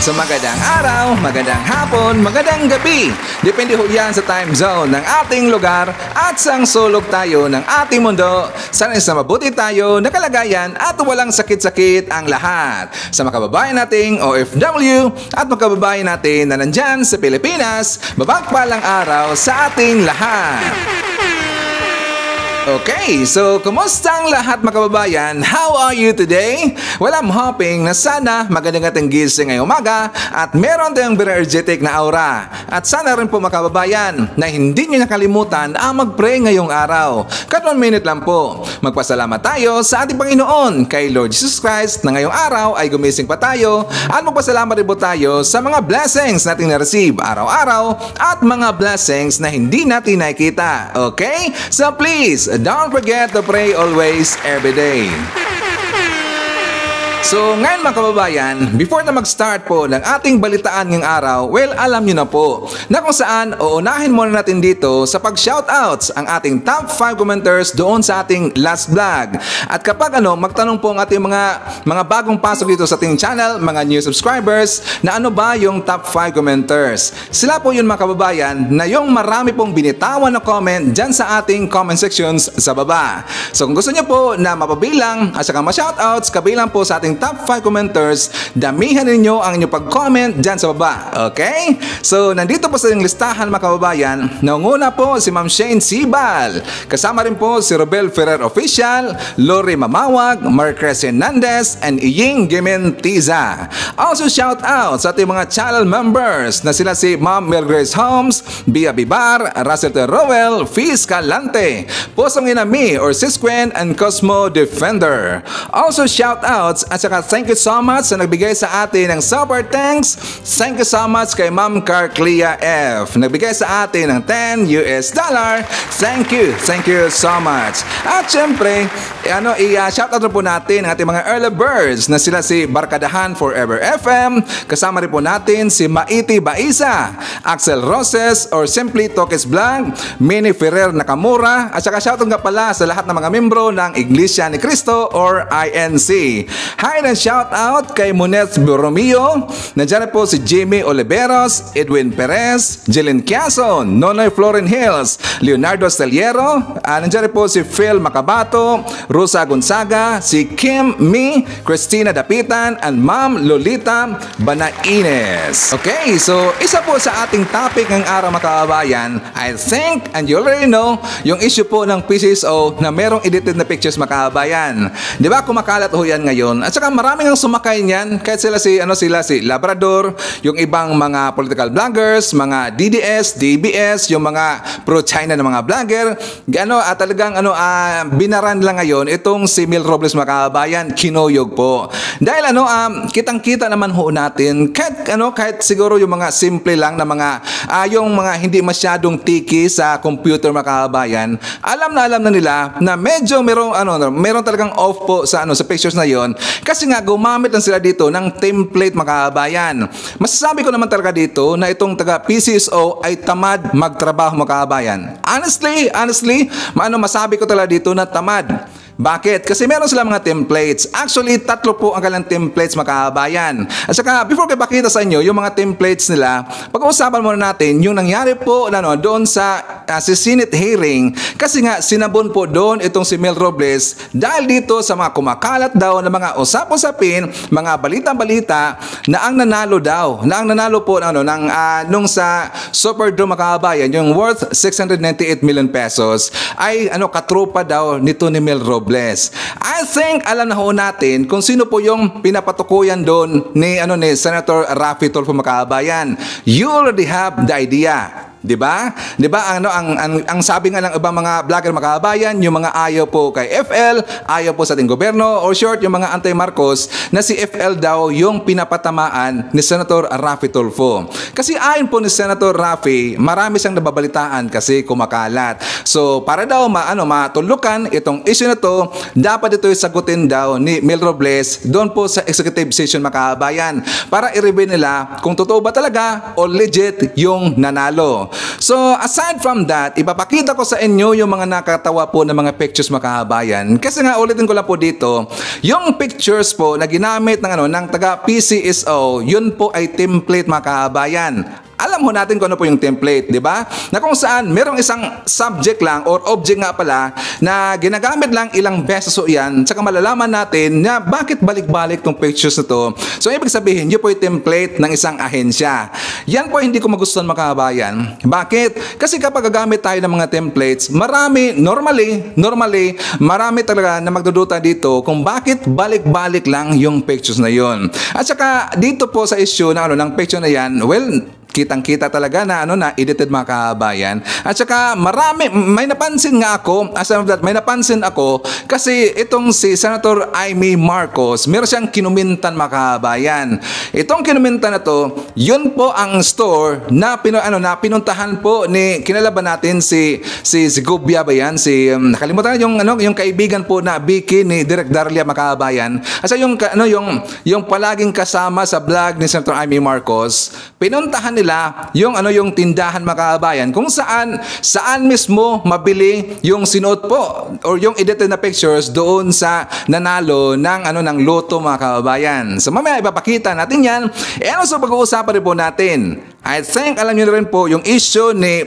So magandang araw, magandang hapon, magandang gabi. Depende ho yan sa time zone ng ating lugar at sang sulog tayo ng ating mundo. Sana sa mabuti tayo, nakalagayan at walang sakit-sakit ang lahat. Sa mga kababayan nating OFW at mga kababayan natin na nandyan sa Pilipinas, mapagpalang araw sa ating lahat. Okay, so kumusta ang lahat mga kababayan? How are you today? Well, I'm hoping na sana magandang ating gising ngayong umaga at meron tayong very energetic na aura. At sana rin po mga kababayan na hindi nyo nakalimutan ang mag-pray ngayong araw. Kat 1 minute lang po. Magpasalamat tayo sa ating Panginoon kay Lord Jesus Christ na ngayong araw ay gumising pa tayo at magpasalamat rin po tayo sa mga blessings nating na-receive araw-araw at mga blessings na hindi natin nakikita. Okay? So please, don't forget to pray always, every day. So ngayon mga kababayan, before na mag-start po ng ating balitaan ngayong araw, well, alam nyo na po na kung saan uunahin muna natin dito sa pag-shoutouts ang ating top 5 commenters doon sa ating last vlog. At kapag magtanong po ang ating mga bagong pasok dito sa ating channel, mga new subscribers, na ano ba yung top 5 commenters? Sila po yun mga kababayan na yung marami pong binitawan na comment dyan sa ating comment sections sa baba. So kung gusto nyo po na mapabilang at saka ma-shoutouts kabilang po sa ating top 5 commenters, damihan ninyo ang inyong pag-comment dyan sa baba. Okay? So, nandito po sa inyong listahan mga kababayan. Naunguna po si Ma'am Shane Sibal. Kasama rin po si Robel Ferrer Official, Lori Mamawag, Marcres Hernandez, and Iying Gementiza. Also, shout out sa ating mga channel members na sila si Ma'am Mel Grace Holmes, Bia Bibar, Russell Terrowell, Fiz Calante, Posong Inami or Sisquen, and Cosmo Defender. Also, shout outs at saka thank you so much sa nagbigay sa atin ng super thanks. Thank you so much kay Ma'am Carclia F. Nagbigay sa atin ng $10. Thank you so much. At syempre, i-shoutout po natin ang ating mga early birds na sila si Barkadahan Forever FM. Kasama rin po natin si Maiti Baisa, Axel Roses or Simply Tokes Vlog, Minnie Ferrer Nakamura. At saka shoutout nga pala sa lahat ng mga membro ng Iglesia ni Cristo or INC. Hi and shout out kay Munez Borromeo. Nandiyan po si Jimmy Oliveros, Edwin Perez, Jelen Quezon, Nonoy Florin Hills, Leonardo Steliero. Nandiyan po si Phil Macabato, Rosa Gonzaga, si Kim Mi, Christina Dapitan, and Ma'am Lolita Banaines. Okay, so isa po sa ating topic ng araw mga kababayan, I think and you already know, yung issue po ng PCSO na merong edited na pictures mga kababayan. Di ba kumakalat ho yan ngayon? At saka maraming ang sumakay niyan, kahit sila si Labrador, yung ibang mga political vloggers, mga DDS, DBS, yung mga pro-China na mga vlogger, talagang binaran lang ngayon itong si Mel Robles mga kababayan, kinuyog po. Dahil kitang-kita naman ho natin, kahit siguro yung mga simple lang na yung mga hindi masyadong tiki sa computer mga kababayan, alam na nila na medyo meron talagang off po sa pictures na yon. Kasi nga gumamit lang sila dito ng template mga kababayan. Masasabi ko naman talaga dito na itong taga PCSO ay tamad magtrabaho mga kababayan. Honestly, masabi ko talaga dito na tamad. Bakit? Kasi meron sila mga templates. Actually, 3 po ang kanilang templates mga kababayan. At saka, before ko ipakita sa inyo yung mga templates nila, pag-uusapan muna natin yung nangyari po doon sa Senate hearing. Kasi nga, sinabon po doon itong si Mel Robles dahil dito sa mga kumakalat daw na mga usap-usapin, mga balita-balita na ang nanalo po nung sa Superdome mga kababayan, yung worth 698 million pesos ay katropa daw nito ni Mel Robles. I think alam na ho natin kung sino po yung pinapatukuyan doon ni Senator Raffy Tulfo mga kababayan. You already have the idea. Di ba? Ang sabi nga ng ibang mga vlogger mga kababayan, yung mga ayaw po kay FL, ayaw po sa ating gobyerno, or short, yung mga anti-Marcos, na si FL daw yung pinapatamaan ni Senator Raffy Tulfo. Kasi ayon po ni Senator Raffy, marami siyang nababalitaan kasi kumakalat. So, para daw matulukan itong issue na to, dapat ito sagutin daw ni Mel Robles doon po sa executive session mga kababayan para i-review nila kung totoo ba talaga o legit yung nanalo. So aside from that, ipapakita ko sa inyo yung mga nakatawa po na mga pictures mga kabayan. Kasi nga ulitin ko lang po dito, yung pictures po na ginamit ng taga PCSO, yun po ay template mga kabayan. Alam ho natin kung ano po yung template, di ba? Na kung saan merong isang subject lang or object nga pala na ginagamit lang ilang beses o yan, tsaka malalaman natin na bakit balik-balik tong pictures na to. So ibig sabihin, yun po yung template ng isang ahensya. Yan po hindi ko magustuhan mga kabayan. Bakit? Kasi kapag gagamit tayo ng mga templates, normally, marami talaga na magdududa dito kung bakit balik-balik lang yung pictures na yun. At saka dito po sa issue na ng picture na yan, well, kitang-kita talaga na edited mga kabayan. At saka may napansin nga ako, may napansin ako kasi itong si Senator Amy Marcos, meron siyang kinumintan mga kabayan. Itong kinumintan na to, yun po ang store na pinuntahan po ni kinalaban natin si Gubia ba yan? Nakalimutan yung kaibigan po na Vicky ni Direk Darlia mga kabayan. At saka yung palaging kasama sa vlog ni Senator Amy Marcos, pinuntahan nila yung tindahan mga kabayan kung saan mismo mabili yung sinuot po or yung edited na pictures doon sa nanalo ng loto mga kabayan. So mamaya ipapakita natin yan. And also pag-uusapan rin po natin, I think alam niyo na rin po yung issue ni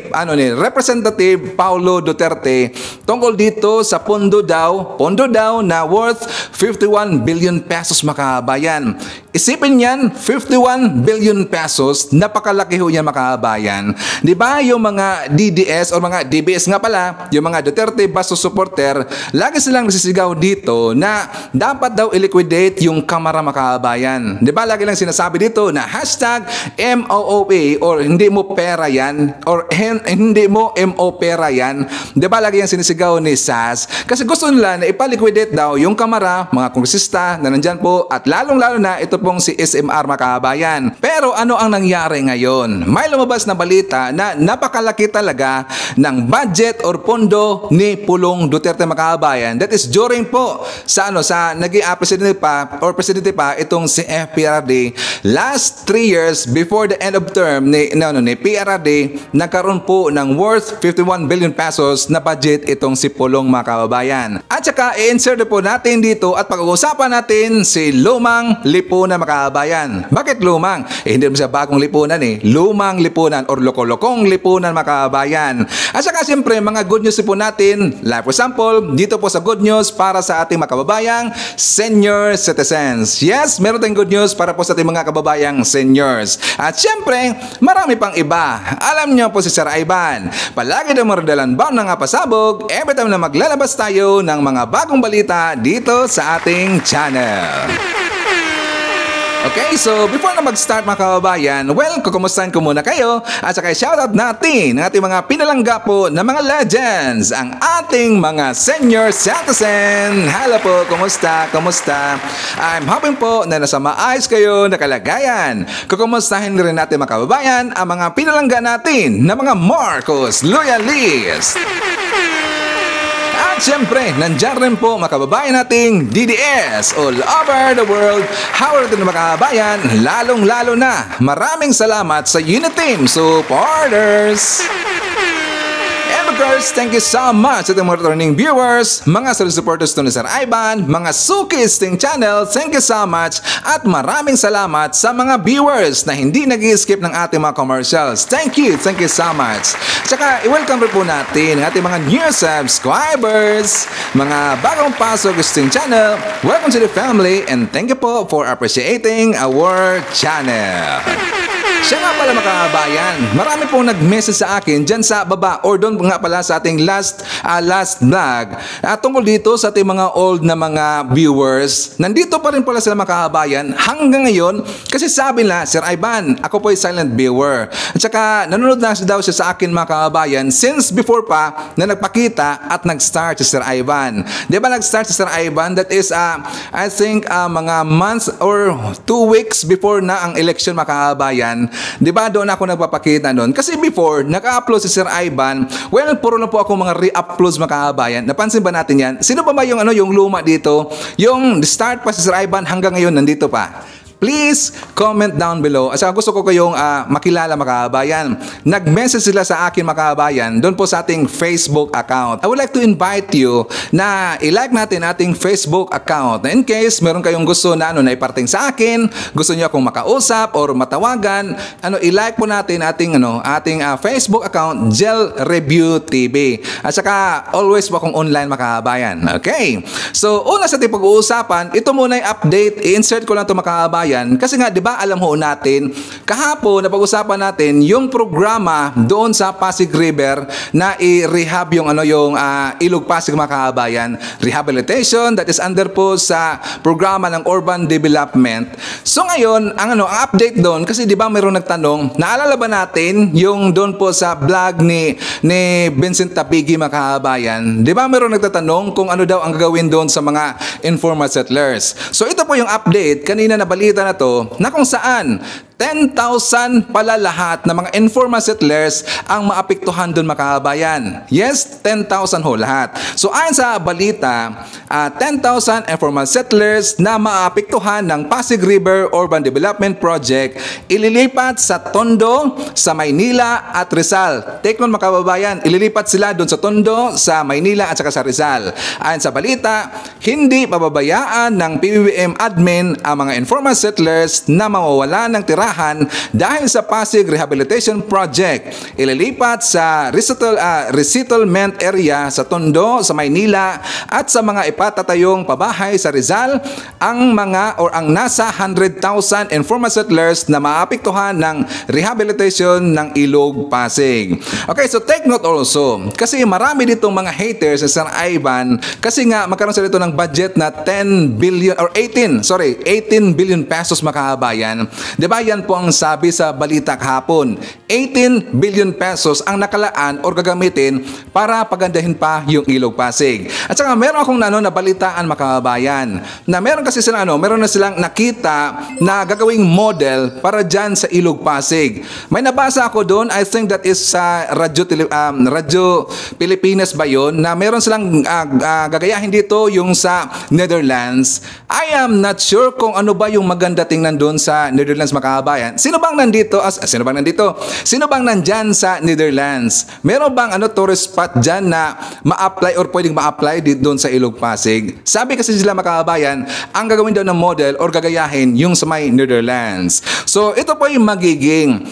Representative Paulo Duterte tungkol dito sa pondo daw na worth 51 billion pesos mga kabayan. Isipin yan, 51 billion pesos, napakalaki ho yan mga kabayan. Di ba yung mga DDS o mga DBS nga pala, yung mga Duterte Basto supporter, lagi silang nagsisigaw dito na dapat daw i-liquidate yung Kamara mga kabayan. Di ba lagi lang sinasabi dito na hashtag MOOP or hindi mo pera yan or hindi mo MO pera yan. Di ba lagi yung sinisigaw ni SAS? Kasi gusto nila na ipaliquidate daw yung Kamara, mga kongresista na nandyan po at lalong-lalo na ito pong si SMR mga kabayan. Pero ano ang nangyari ngayon? May lumabas na balita na napakalaki talaga ng budget or pondo ni Pulong Duterte mga kabayan. That is during po sa naging presidente pa itong si FPRD last 3 years before the end of term ni PRD, nagkaroon po ng worth 51 billion pesos na budget itong si Pulong mga kababayan. At saka i-insert po natin dito at pag-uusapan natin si Lumang Lipunan mga kababayan. Bakit lumang? Hindi naman siya bagong lipunan lumang lipunan or loko-lokong lipunan mga kababayan. At saka siyempre mga good news po natin. Like for example, dito po sa good news para sa ating mga kababayang senior citizens. Yes, meron tayong good news para po sa ating mga kababayang seniors. At siyempre, marami pang iba. Alam niyo po si Sir Ivan, palagi na maradalan ba ng pasabog every time na maglalabas tayo ng mga bagong balita dito sa ating channel. Okay, so before na mag-start mga kababayan, well, kukumustahin ko muna kayo at saka shoutout natin ang ating mga pinalangga po na mga legends, ang ating mga senior citizen. Hello po, kumusta? I'm hoping po na nasa maayos kayo na kalagayan. Kukumustahin rin natin mga kababayan ang mga pinalangga natin na mga Marcos Loyalists. At syempre, nandyan rin po mga kababayan nating DDS all over the world. How are you mga kababayan? Lalong-lalo na, maraming salamat sa Unit Team supporters. And of course, thank you so much sa ating mga returning viewers, mga solid supporters to ni Sir Ivan, mga Sukis Ting Channel, thank you so much. At maraming salamat sa mga viewers na hindi nag-skip ng ating mga commercials. Thank you so much. Tsaka, i-welcome rin po natin ang ating mga new subscribers, mga bagong pasok sa Ting Channel. Welcome to the family and thank you po for appreciating our channel. Siya nga pala mga kabayan, marami pong nag-message sa akin dyan sa baba or doon nga pala sa ating last vlog tungkol dito sa ating mga old na mga viewers. Nandito pa rin pala sila mga kabayan hanggang ngayon kasi sabi nila, Sir Ivan, ako po ay silent viewer. At saka nanonood na daw siya sa akin mga kabayan since before pa na nagpakita at nag-start si Sir Ivan. Di ba nag-start si Sir Ivan? That is I think mga months or 2 weeks before na ang election mga kabayan. Di ba doon ako nagpapakita doon? Kasi before, naka-upload si Sir Ivan, well, puro na po ako mga re-uploads mga kabayan. Napansin ba natin yan? Sino ba yung luma dito? Yung start pa si Sir Ivan hanggang ngayon nandito pa. please comment down below. At saka gusto ko kayong makilala mga kabayan. Nag-message sila sa akin mga kabayan doon po sa ating Facebook account. I would like to invite you na i-like natin ating Facebook account. Na in case meron kayong gusto na na iparting sa akin, gusto niyo akong makausap or matawagan, i-like po natin ating Facebook account, Gel Review TV. At saka always po akong online mga kabayan. Okay? So, una sa ating pag-uusapan, ito muna yung update. I-insert ko lang ito mga kabayan. Kasi nga, di ba, alam ho natin, kahapon, napag-usapan natin yung programa doon sa Pasig River na i-rehab yung Ilog Pasig mga kabayan. Rehabilitation that is under po sa programa ng Urban Development. So ngayon, ang update doon, kasi di ba mayroong nagtanong, naalala ba natin yung doon po sa vlog ni Vincent Tapigi mga kabayan? Di ba mayroong nagtatanong kung ano daw ang gagawin doon sa mga informal settlers? So ito po yung update, kanina na balita na to, na kung saan 10,000 pala lahat ng mga informal settlers ang maapektuhan doon mga kabayan. Yes, 10,000 ho lahat. So ayon sa balita, 10,000 informal settlers na maapektuhan ng Pasig River Urban Development Project ililipat sa Tondo, sa Maynila at Rizal. Take note mga kababayan, ililipat sila doon sa Tondo, sa Maynila at saka sa Rizal. Ayon sa balita, hindi pababayaan ng PBBM admin ang mga informal settlers na mawawala ng tira dahil sa Pasig Rehabilitation Project. Ililipat sa resettlement area sa Tondo, sa Maynila at sa mga ipatatayong pabahay sa Rizal ang nasa 100,000 informal settlers na maapektuhan ng rehabilitation ng Ilog Pasig. Okay, so take note also, kasi marami ditong mga haters sa San Ivan kasi nga magkaroon sila dito ng budget na 18 billion pesos mga kabayan. Diba yan po ang sabi sa balita kahapon. 18 billion pesos ang nakalaan o gagamitin para pagandahin pa yung Ilog Pasig. At saka meron akong nabalitaan mga kababayan na meron kasi silang meron na silang nakita na gagawing model para dyan sa Ilog Pasig. May nabasa ako doon, I think that is sa Radyo Pilipinas ba yun, na meron silang gagayahin dito yung sa Netherlands. I am not sure kung ano ba yung maganda tingnan doon sa Netherlands mga kabayan. Sino bang nandyan sa Netherlands? Meron bang tourist spot dyan na ma-apply or pwedeng ma-apply doon sa Ilog Pasig? Sabi kasi sila mga kabayan, ang gagawin daw ng model or gagayahin yung sa may Netherlands. So ito po yung magiging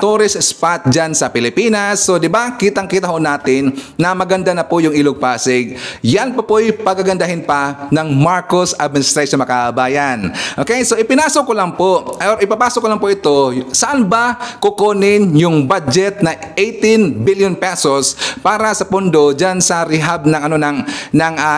tourist spot dyan sa Pilipinas. So di ba kitang-kita ho natin na maganda na po yung Ilog Pasig. Yan po yung pagagandahin pa ng Marcos administration mga kabayan. Okay, so ipapasok ko lang po ito, saan ba kukunin yung budget na 18 billion pesos para sa pondo dyan sa rehab ng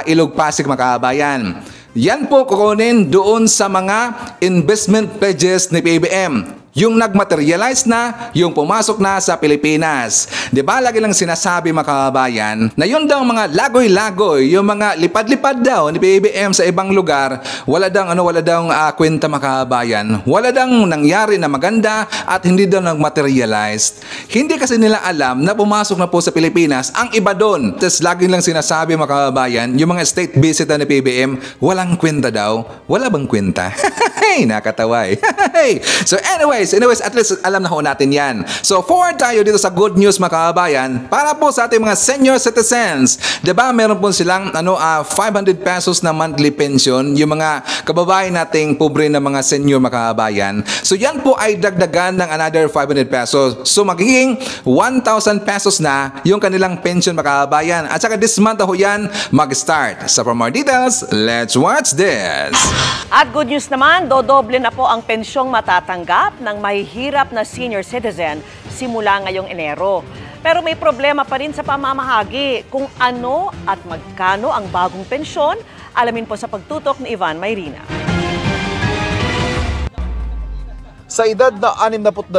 Ilog Pasig mga kabayan? Yan po kukunin doon sa mga investment pledges ni PBBM. Yung nagmaterialize na, yung pumasok na sa Pilipinas. Di ba lagi lang sinasabi mga kababayan na yun daw mga lagoy-lagoy, yung mga lipad-lipad daw ni PBBM sa ibang lugar, wala daw kwenta mga kababayan. Wala daw nangyari na maganda at hindi daw nagmaterialize. Hindi kasi nila alam na pumasok na po sa Pilipinas ang iba doon. Tapos lagi lang sinasabi mga kababayan, yung mga state visit ni PBBM, walang kwenta daw. Wala bang kwenta? Hey, nakatawa eh. So anyways, at least alam na ho natin yan. So forward tayo dito sa good news mga kababayan para po sa ating mga senior citizens. Diba meron po silang 500 pesos na monthly pension yung mga kababayan nating pobre na mga senior mga kababayan. So yan po ay dagdagan ng another 500 pesos. So magiging 1,000 pesos na yung kanilang pension mga kababayan. At saka this month ho yan mag-start. So for more details, let's watch this. At good news naman, dodoble na po ang pensyong matatanggap ng mahihirap na senior citizen simula ngayong Enero. Pero may problema pa rin sa pamamahagi. Kung ano at magkano ang bagong pensyon, alamin po sa pagtutok ni Ivan Mayrina. Sa edad na 62,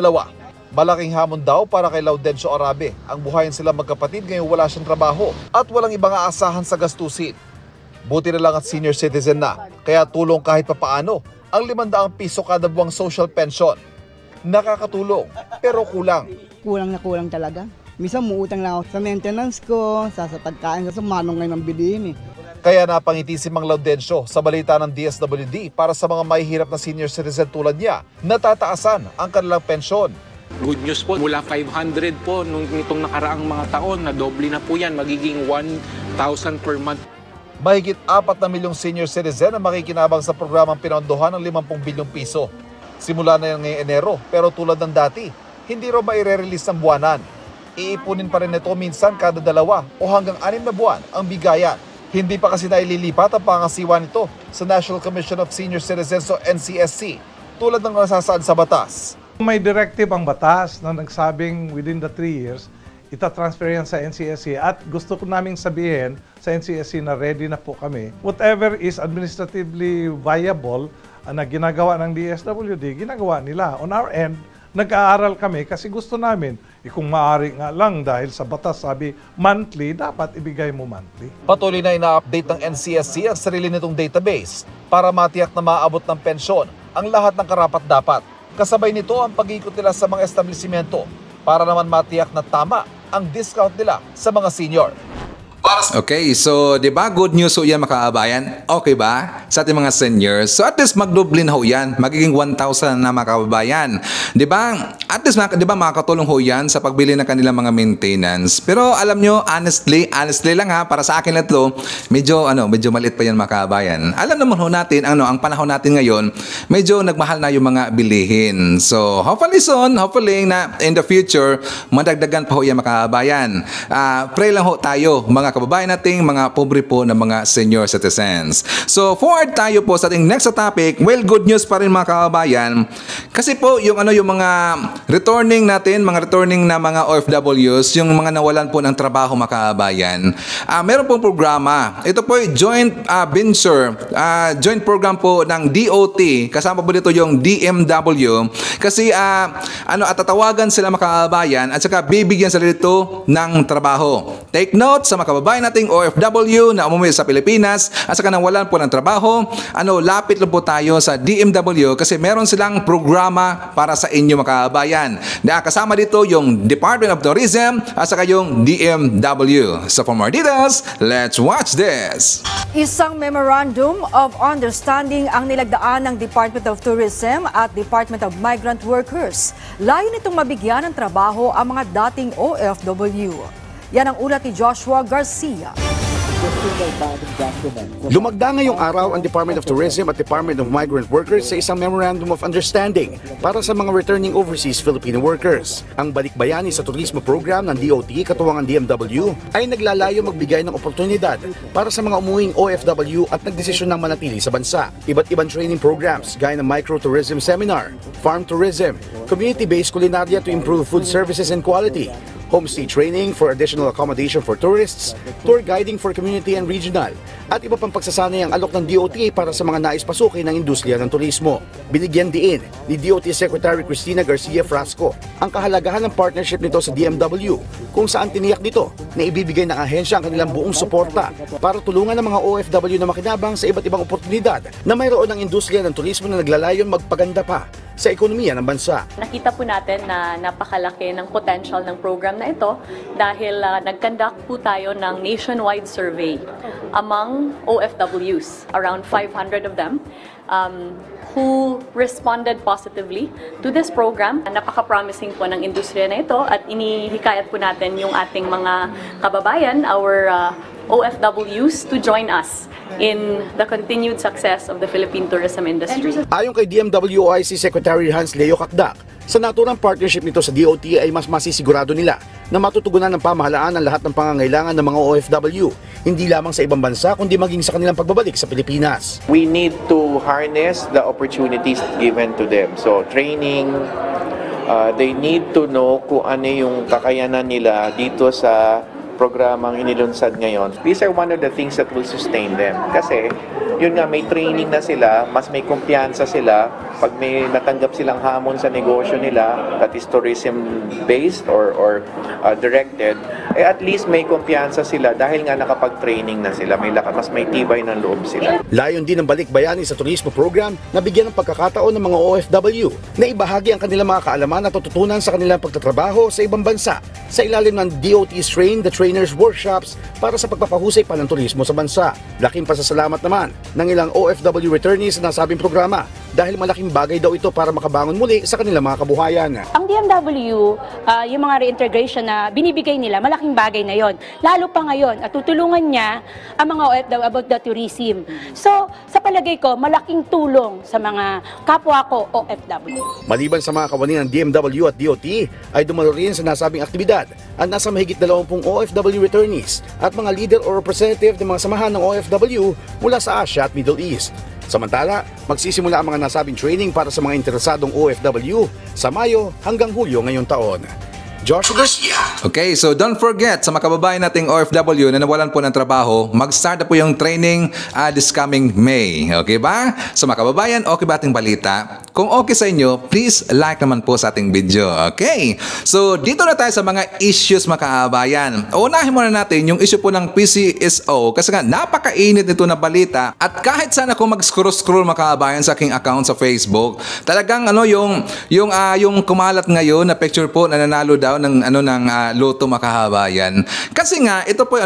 malaking hamon daw para kay Laudencio Arabe ang buhayin sila magkapatid ngayong wala siyang trabaho at walang ibang aasahan sa gastusin. Buti na lang at senior citizen na, kaya tulong kahit papaano ang 500 piso kada buwang social pension. Nakakatulong, pero kulang. Kulang na kulang talaga. Minsan muutang lang ako sa maintenance ko, sa pagkain, sa manong ngayon ang bilihin eh. Kaya napangiti si Mang Laudencio sa balita ng DSWD para sa mga mahihirap na senior citizen tulad niya na tataasan ang kanilang pensyon. Good news po, mula 500 po nitong nakaraang mga taon, na doble na po yan, magiging 1,000 per month. Mahigit 4 na milyong senior citizen ang makikinabang sa programang pinondohan ng 50 bilyong piso. Simula na yan ngayong Enero, pero tulad ng dati, hindi raw maire-release ng buwanan. Iipunin pa rin ito minsan kada 2 o hanggang 6 na buwan ang bigayan. Hindi pa kasi naililipat ang pangasiwa nito sa National Commission of Senior Citizens o NCSC tulad ng nasasaad sa batas. May directive ang batas na nagsabing within the 3 years, itatransfer yan sa NCSC at gusto ko naming sabihin sa NCSC na ready na po kami. Whatever is administratively viable na ginagawa ng DSWD, ginagawa nila. On our end, nag-aaral kami kasi gusto namin, kung maaari nga lang dahil sa batas sabi monthly, dapat ibigay mo monthly. Patuloy na ina-update ng NCSC ang sarili nitong database para matiyak na maabot ng pensyon ang lahat ng karapat-dapat. Kasabay nito ang pag-ikot nila sa mga establishmento para naman matiyak na tama ang discount nila sa mga senior. Okay, so 'di ba good news ho 'yan mga kababayan? Okay ba sa ating mga seniors? So at least magdoble na ho 'yan, magiging 1,000 na mga kababayan. 'Di ba? At least 'di ba makakatulong ho 'yan sa pagbili ng kanilang mga maintenance. Pero alam nyo, honestly lang ha, para sa akin lang 'to, medyo maliit pa 'yan mga kababayan. Alam naman ho natin ang panahon natin ngayon, medyo nagmahal na yung mga bilihin. So hopefully na in the future madagdagan pa ho 'yan mga kababayan. Pray lang ho tayo mga kababayan nating mga pobre po na mga senior citizens. So forward tayo po sa ating next topic. Well, good news pa rin mga kababayan. Kasi po yung mga returning na mga OFWs, yung mga nawalan po ng trabaho mga kababayan. Meron pong programa. Ito po ay joint venture, joint program po ng DOT. Kasama po dito yung DMW. Kasi at tatawagan sila mga kababayan at saka bibigyan sila dito ng trabaho. Take note sa mga kababayan nating OFW na umuwi sa Pilipinas at saka nawalan po ng trabaho, lapit lang po tayo sa DMW kasi meron silang programa para sa inyo mga kababayan. Kasama dito yung Department of Tourism at saka yung DMW. So for more details, let's watch this. Isang Memorandum of Understanding ang nilagdaan ng Department of Tourism at Department of Migrant Workers. Layo nitong mabigyan ng trabaho ang mga dating OFW. Yan ang ulat ni Joshua Garcia. Lumagda ngayong araw ang Department of Tourism at Department of Migrant Workers sa isang Memorandum of Understanding para sa mga returning overseas Filipino workers. Ang balikbayani sa turismo program ng DOT katuwang ang DMW ay naglalayo magbigay ng oportunidad para sa mga umuwing OFW at nagdesisyon ng manatili sa bansa. Iba't ibang training programs gaya ng micro-tourism seminar, farm tourism, community-based culinarya to improve food services and quality, homestay training for additional accommodation for tourists, tour guiding for community and regional, at iba pang pagsasanay ang alok ng DOT para sa mga nais pasukin ng industriya ng turismo. Binigyan diin ni DOT Secretary Cristina Garcia Frasco ang kahalagahan ng partnership nito sa DMW kung saan tiniyak dito na ibibigay ng ahensya ang kanilang buong suporta para tulungan ng mga OFW na makinabang sa iba't ibang oportunidad na mayroon ng industriya ng turismo na naglalayon magpaganda pa sa ekonomiya ng bansa. Nakita po natin na napakalaki ng potential ng program na ito dahil nag-conduct po tayo ng nationwide survey among OFWs, around 500 of them, who responded positively to this program. Napaka-promising po ng industriya na ito at inihikayat po natin yung ating mga kababayan, our OFWs, to join us in the continued success of the Philippine tourism industry. Ayon kay DMW OIC Secretary Hans Leo Kakdak, sa naturang partnership nito sa DOT ay mas masisigurado nila na matutugunan ng pamahalaan ang lahat ng pangangailangan ng mga OFW, hindi lamang sa ibang bansa kundi maging sa kanilang pagbabalik sa Pilipinas. We need to harness the opportunities given to them. So training, they need to know kung ano yung kakayanan nila dito sa programang inilunsad ngayon. These are one of the things that will sustain them. Kasi yun nga, may training na sila, mas may kumpiyansa sila. Pag may natanggap silang hamon sa negosyo nila, that is tourism-based or directed, at least may kumpiyansa sila dahil nga nakapag-training na sila, mas may tibay ng loob sila. Layon din ng Balikbayani sa turismo program na bigyan ng pagkakataon ng mga OFW na ibahagi ang kanilang mga kaalaman at tututunan sa kanilang pagtatrabaho sa ibang bansa sa ilalim ng DOT's Train the Trainers Workshops para sa pagpapahusay pa ng turismo sa bansa. Laking pasasalamat naman ng ilang OFW returnees sa nasabing programa dahil malaking bagay daw ito para makabangon muli sa kanilang mga kabuhayan. Ang DMW, yung mga reintegration na binibigay nila, malaking bagay na yon. Lalo pa ngayon, at tutulungan niya ang mga OFW about the tourism. So, sa palagay ko, malaking tulong sa mga kapwa ko OFW. Maliban sa mga kawani ng DMW at DOT, ay dumalo rin sa nasabing aktibidad ang nasa mahigit 20 OFW returnees at mga leader o representative ng mga samahan ng OFW mula sa Asia at Middle East. Samantala, magsisimula ang mga nasabing training para sa mga interesadong OFW sa Mayo hanggang Hulyo ngayong taon. Joshua Garcia. Okay, so don't forget sa mga kababayan nating OFW na nawalan po ng trabaho, mag-start na po yung training this coming May. Okay ba? So mga kababayan, okay ba ating balita? Kung okay sa inyo, please like naman po sa ating video. Okay? So dito na tayo sa mga issues mga kababayan. Unahin muna natin yung issue po ng PCSO kasi nga napakainit nito na balita at kahit sana kung mag-scroll mga kababayan sa aking account sa Facebook, talagang yung kumalat ngayon na picture po na nanalo daw ng loto makahabayan. Kasi nga ito po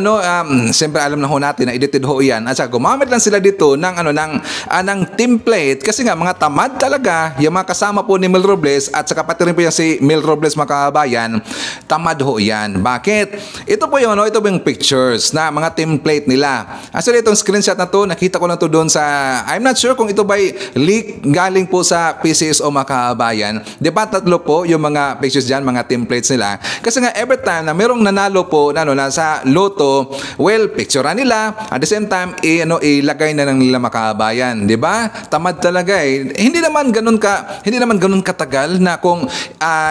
siyempre alam na ho natin na edited ho 'yan. At saka gumamit lang sila dito ng template kasi nga mga tamad talaga yung mga kasama po ni Mel Robles at saka pati rin po yung si Mel Robles makahabayan. Tamad ho 'yan. Bakit? Ito po yung ito po yung pictures na mga template nila. Actually itong screenshot na to nakita ko lang to doon sa I'm not sure kung ito ba'y leak galing po sa PCSO makahabayan. Di ba tatlo po yung mga pictures diyan, mga templates nila. Kasi nga every time na merong nanalo po na sa loto, well, picturean nila at the same time ilagay na ng nila makabayan, 'di ba? Tamad talaga eh. Hindi naman ganun katagal na kung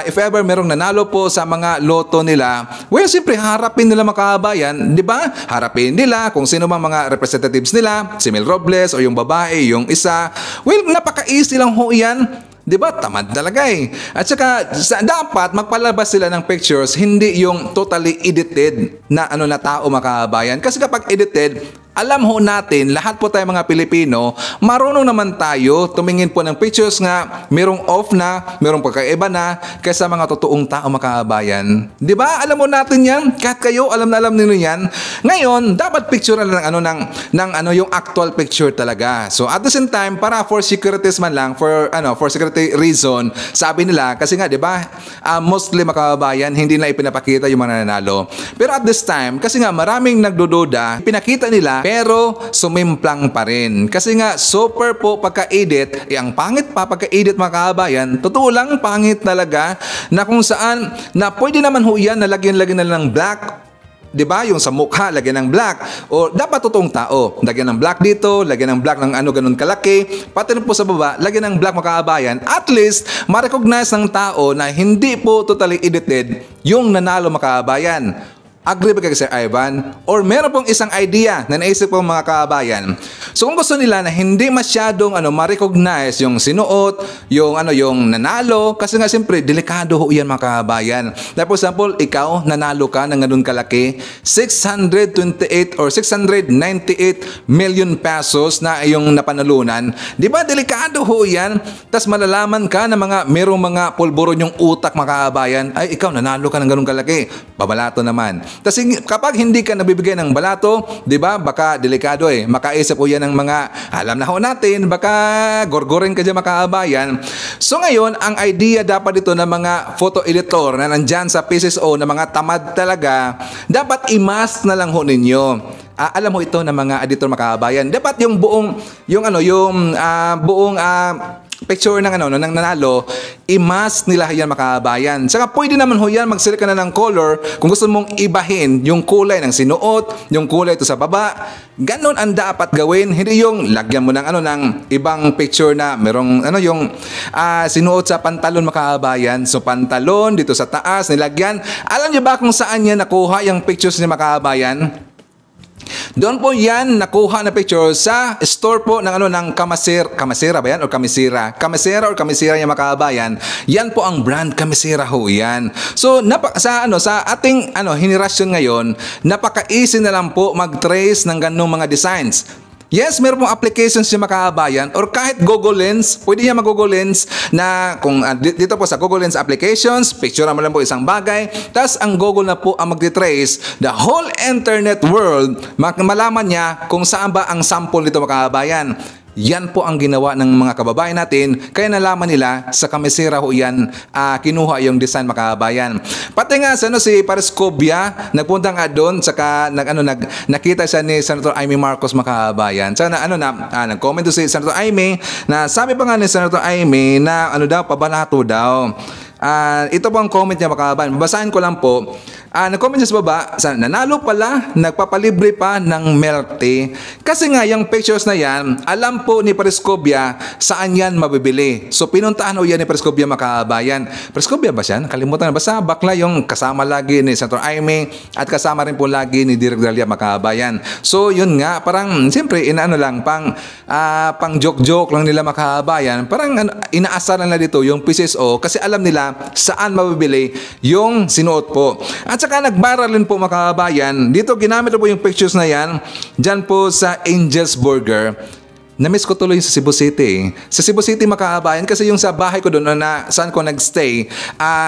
if ever merong nanalo po sa mga loto nila, well, siyempre harapin nila makabayan, 'di ba? Harapin nila kung sino mang mga representatives nila, si Mel Robles o yung babae, yung isa. Well, napaka-easy lang ho 'yan. Diba? Tamad talaga eh. At saka dapat magpalabas sila ng pictures, hindi yung totally edited na tao makabayan. Kasi kapag edited, alam ho natin, lahat po tayo mga Pilipino, marunong naman tayo tumingin po ng pictures nga merong off na, merong pagkaiba na kaysa mga totoong tao makabayan. Di ba? Alam mo natin yan. Kahit kayo, alam na alam niyo yan. Ngayon, dapat picture na ng yung actual picture talaga. So at the same time, para for securities man lang, for security reason, sabi nila, kasi nga, di ba, mostly makabayan, hindi na ipinapakita yung mga nanalo. Pero at this time, kasi nga maraming nagdududa, pinakita nila pero sumimplang pa rin. Kasi nga, super po pagka-edit, ang pangit pa pagka-edit mga kabayan, totoo lang, pangit talaga, na kung saan, na pwede naman ho yan na lagyan-lagyan na lang black, 'di ba? Yung sa mukha lagyan ng black o dapat totoong tao. Lagyan ng black dito, lagyan ng black ng ganun kalaki. Pati rin po sa baba, lagyan ng black makabayan. At least ma-recognize ng tao na hindi po totally edited yung nanalo makabayan. Agree ba kayo Sir Ivan? Or meron pong isang idea na naisip po mga kabayan. So kung gusto nila na hindi masyadong ma-recognize yung sinuot, yung nanalo, kasi nga siyempre delikado ho yan mga kabayan. Like for example, ikaw nanalo ka ng ganun kalaki, 628 or 698 million pesos na yung napanalunan. Di ba delikado ho yan? Tapos malalaman ka na merong mga pulburon yung utak mga kabayan, ay ikaw nanalo ka ng ganun kalaki. Babalato naman. Tapos kapag hindi ka nabibigay ng balato, 'di ba? Baka delikado eh. Makaisip po 'yan ng mga alam na ho natin, baka gorgorin ka diyan makabayan. So ngayon, ang idea dapat dito ng mga photo editor na nandiyan sa PCSO na mga tamad talaga, dapat i-mask na lang ho ninyo. Alam mo ito ng mga editor makabayan. Dapat yung buong picture ng nanalo, i-mask nila yan makabayan. Saka pwede naman ho yan, mag-select ka na ng color kung gusto mong ibahin yung kulay ng sinuot, yung kulay ito sa baba. Ganon ang dapat gawin, hindi yung lagyan mo ng ng ibang picture na merong yung sinuot sa pantalon makabayan. So pantalon dito sa taas nilagyan. Alam niyo ba kung saan niya nakuha yung pictures ni makabayan? Doon po yan nakuha na picture sa store po ng ng Kamasera ba yan? O Kamisira? Kamisera or Kamisira yung makabayan. Yan po ang brand Kamisira ho yan. So sa ating henerasyon ngayon, napaka-easy na lang po mag-trace ng ganung mga designs. Yes, meron pong applications yung makabayan or kahit Google Lens, pwede niya mag-Google Lens na kung dito po sa Google Lens applications, picture mo lang po isang bagay, tas ang Google na po ang mag-trace the whole internet world, malaman niya kung saan ba ang sample nito makabayan. Yan po ang ginawa ng mga kababayan natin, kaya nalaman nila sa Kamisira ho yan, kinuha yung design makabayan. Pati nga si Pariscobia, nagpunta nga doon, saka nakita siya ni Senator Amy Marcos makabayan. Sana nag-comment doon si Senator Amy na sabi pa nga ni Senator Amy na pabalato daw. Ito po ang comment niya makabayan. Babasahin ko lang po. Nag-comment siya sa baba, nanalo pala, nagpapalibre pa ng milk tea. Kasi nga, yung pictures na yan, alam po ni Pariscobia saan yan mabibili. So, pinuntahan ho yan ni Pariscobia makabayan. Pariscobia ba siya? Nakalimutan na. Basta bakla yung kasama lagi ni Senator Aimee at kasama rin po lagi ni Direk Dalia makabayan. So, yun nga, parang, siyempre, pang joke-joke lang nila makabayan. Parang inaasaran na dito yung PCSO kasi alam nila saan mabibili yung sinuot po. At saka nag-viral din po makabayan. Dito ginamit po yung pictures na yan. Diyan po sa Angel's Burger. Na-miss ko tuloy sa Cebu City. Sa Cebu City makabayan kasi yung sa bahay ko doon na saan ko nagstay,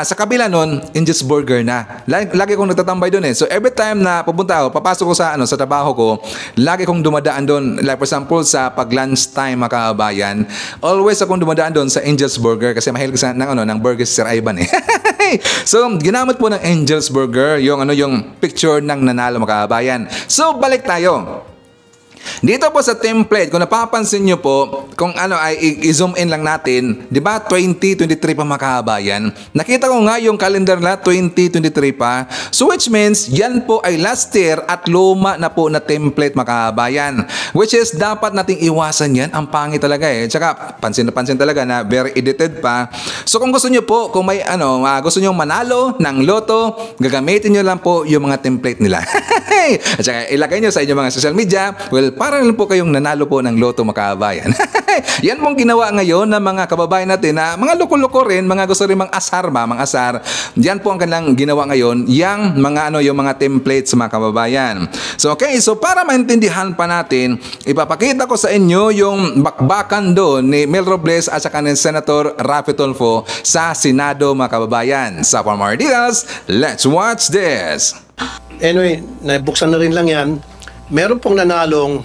sa kabila noon, Angel's Burger na. Lagi kong nagtatambay doon eh. So every time na pupunta ako, papasok ko sa trabaho ko, lagi kong dumadaan doon. Like for example, sa pag-lunch time makabayan, always akong dumadaan doon sa Angel's Burger kasi mahilig sa ng burger si Sir Ivan eh. So ginamit po ng Angel's Burger yung picture ng nanalo makabayan. So balik tayo. Dito po sa template, kung napapansin nyo po, kung ay i-zoom in lang natin, di ba 2023 pa makabayan? Nakita ko nga yung calendar na 2023 pa. So which means, yan po ay last year at luma na po na template makabayan. Which is, dapat nating iwasan yan. Ang pangit talaga eh. Tsaka, pansin na pansin talaga na very edited pa. So kung gusto nyo po, kung may gusto nyo manalo ng loto, gagamitin nyo lang po yung mga template nila. At saka, ilagay nyo sa inyong mga social media. Well, para lang po kayong nanalo po ng loto makabayan. Yan pong ginawa ngayon ng mga kababayan natin na mga loko-loko rin, mga gusto rin mang-asar. Yan po ang kanilang ginawa ngayon, yung mga templates mga kababayan. So okay, so para maintindihan pa natin, ipapakita ko sa inyo yung bakbakan doon ni Mel Robles at saka ni Senator Raffy Tulfo sa Senado mga kababayan. So for more details, let's watch this. Anyway, nabuksan na rin lang yan. Meron pong nanalong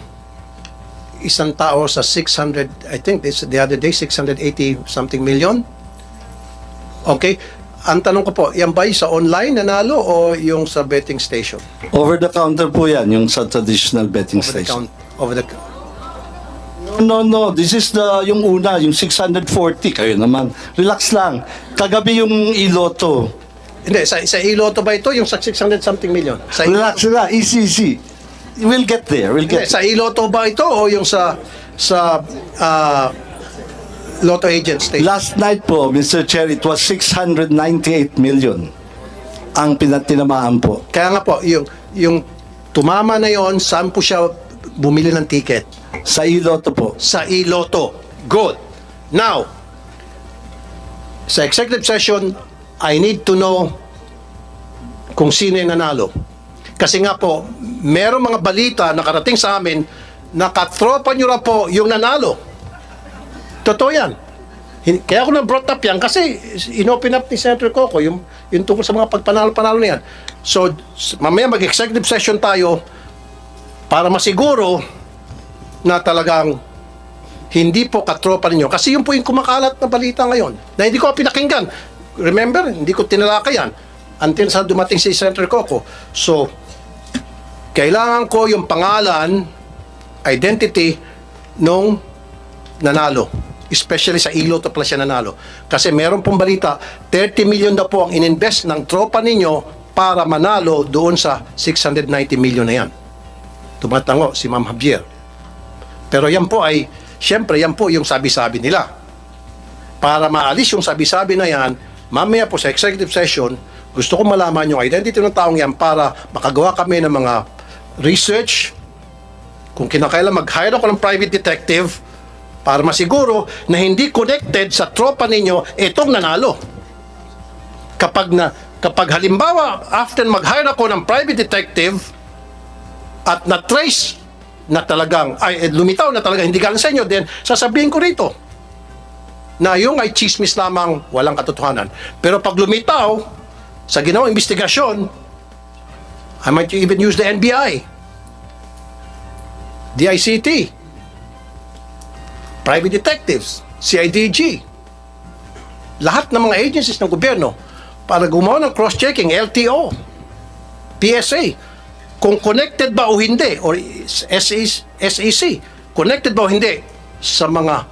isang tao sa 600, I think the other day, 680 something million. Okay. Ang tanong ko po, yan ba sa online nanalo o yung sa betting station? Over the counter po yan, yung sa traditional betting station. No. This is yung una, yung 640. Kayo naman. Relax lang. Kagabi yung iloto. Hindi, sa iloto ba ito? Yung sa 600 something million? Relax na, easy. We'll get there. Sa iloto ba ito o yung sa Lotto Agent Station? Last night po, Mr. Chair, it was 698 million ang pinatinamaan po. Kaya nga po, yung tumama na yon, saan po siya bumili ng ticket? Sa iloto po. Sa iloto. Good. Now, sa executive session, I need to know kung sino yung nanalo. Kasi nga po, merong mga balita nakarating sa amin na katropa nyo na po yung nanalo. Totoo yan. Kaya ako na-brought up yan kasi inopen up ni Senator Coco yung tungkol sa mga pagpanalo-panalo na yan. So, mamaya mag-executive session tayo para masiguro na talagang hindi po katropa ninyo. Kasi yun po yung kumakalat na balita ngayon na hindi ko pinakinggan. Remember, hindi ko tinalakay yan until sa dumating si Senator Coco. So, kailangan ko yung pangalan, identity nung nanalo. Especially sa iloto pala siya nanalo. Kasi meron pong balita, 30 million na po ang ininvest ng tropa ninyo para manalo doon sa 690 million na yan. Tumatango si Ma'am Javier. Pero yan po ay, syempre yan po yung sabi-sabi nila. Para maalis yung sabi-sabi na yan, mamaya po sa executive session, gusto ko malaman yung identity ng taong yan para makagawa kami ng mga research kung kinakailan mag-hire ako ng private detective para masiguro na hindi connected sa tropa ninyo itong nanalo. Kapag halimbawa, after mag-hire ako ng private detective at na-trace na talagang, lumitaw na talaga hindi galing sa inyo, then sasabihin ko rito na yung ay chismis lamang, walang katotohanan. Pero pag lumitaw sa ginawang investigasyon, I might even use the NBI, DICT, private detectives, CIDG, lahat ng mga agencies ng gobyerno para gumawa ng cross-checking, LTO, PSA, kung connected ba o hindi, or SEC, connected ba o hindi sa mga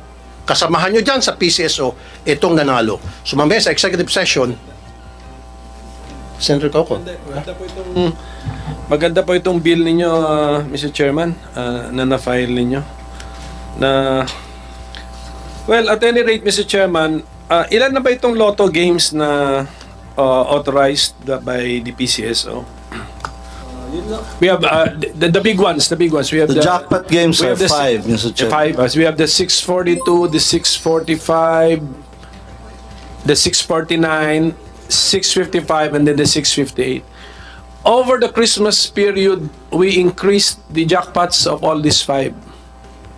kasamahan nyo dyan sa PCSO, itong nanalo. So mamaya sa executive session, Senator Coco. Maganda po itong bill ninyo, Mr. Chairman, na na-file ninyo. Well, at any rate, Mr. Chairman, ilan na ba itong lotto games na authorized by the PCSO? We have the big ones. We have The jackpot games are 5, Mr. Chair. 5. We have the 642, the 645, the 649, 655, and then the 658. Over the Christmas period, we increased the jackpots of all these 5.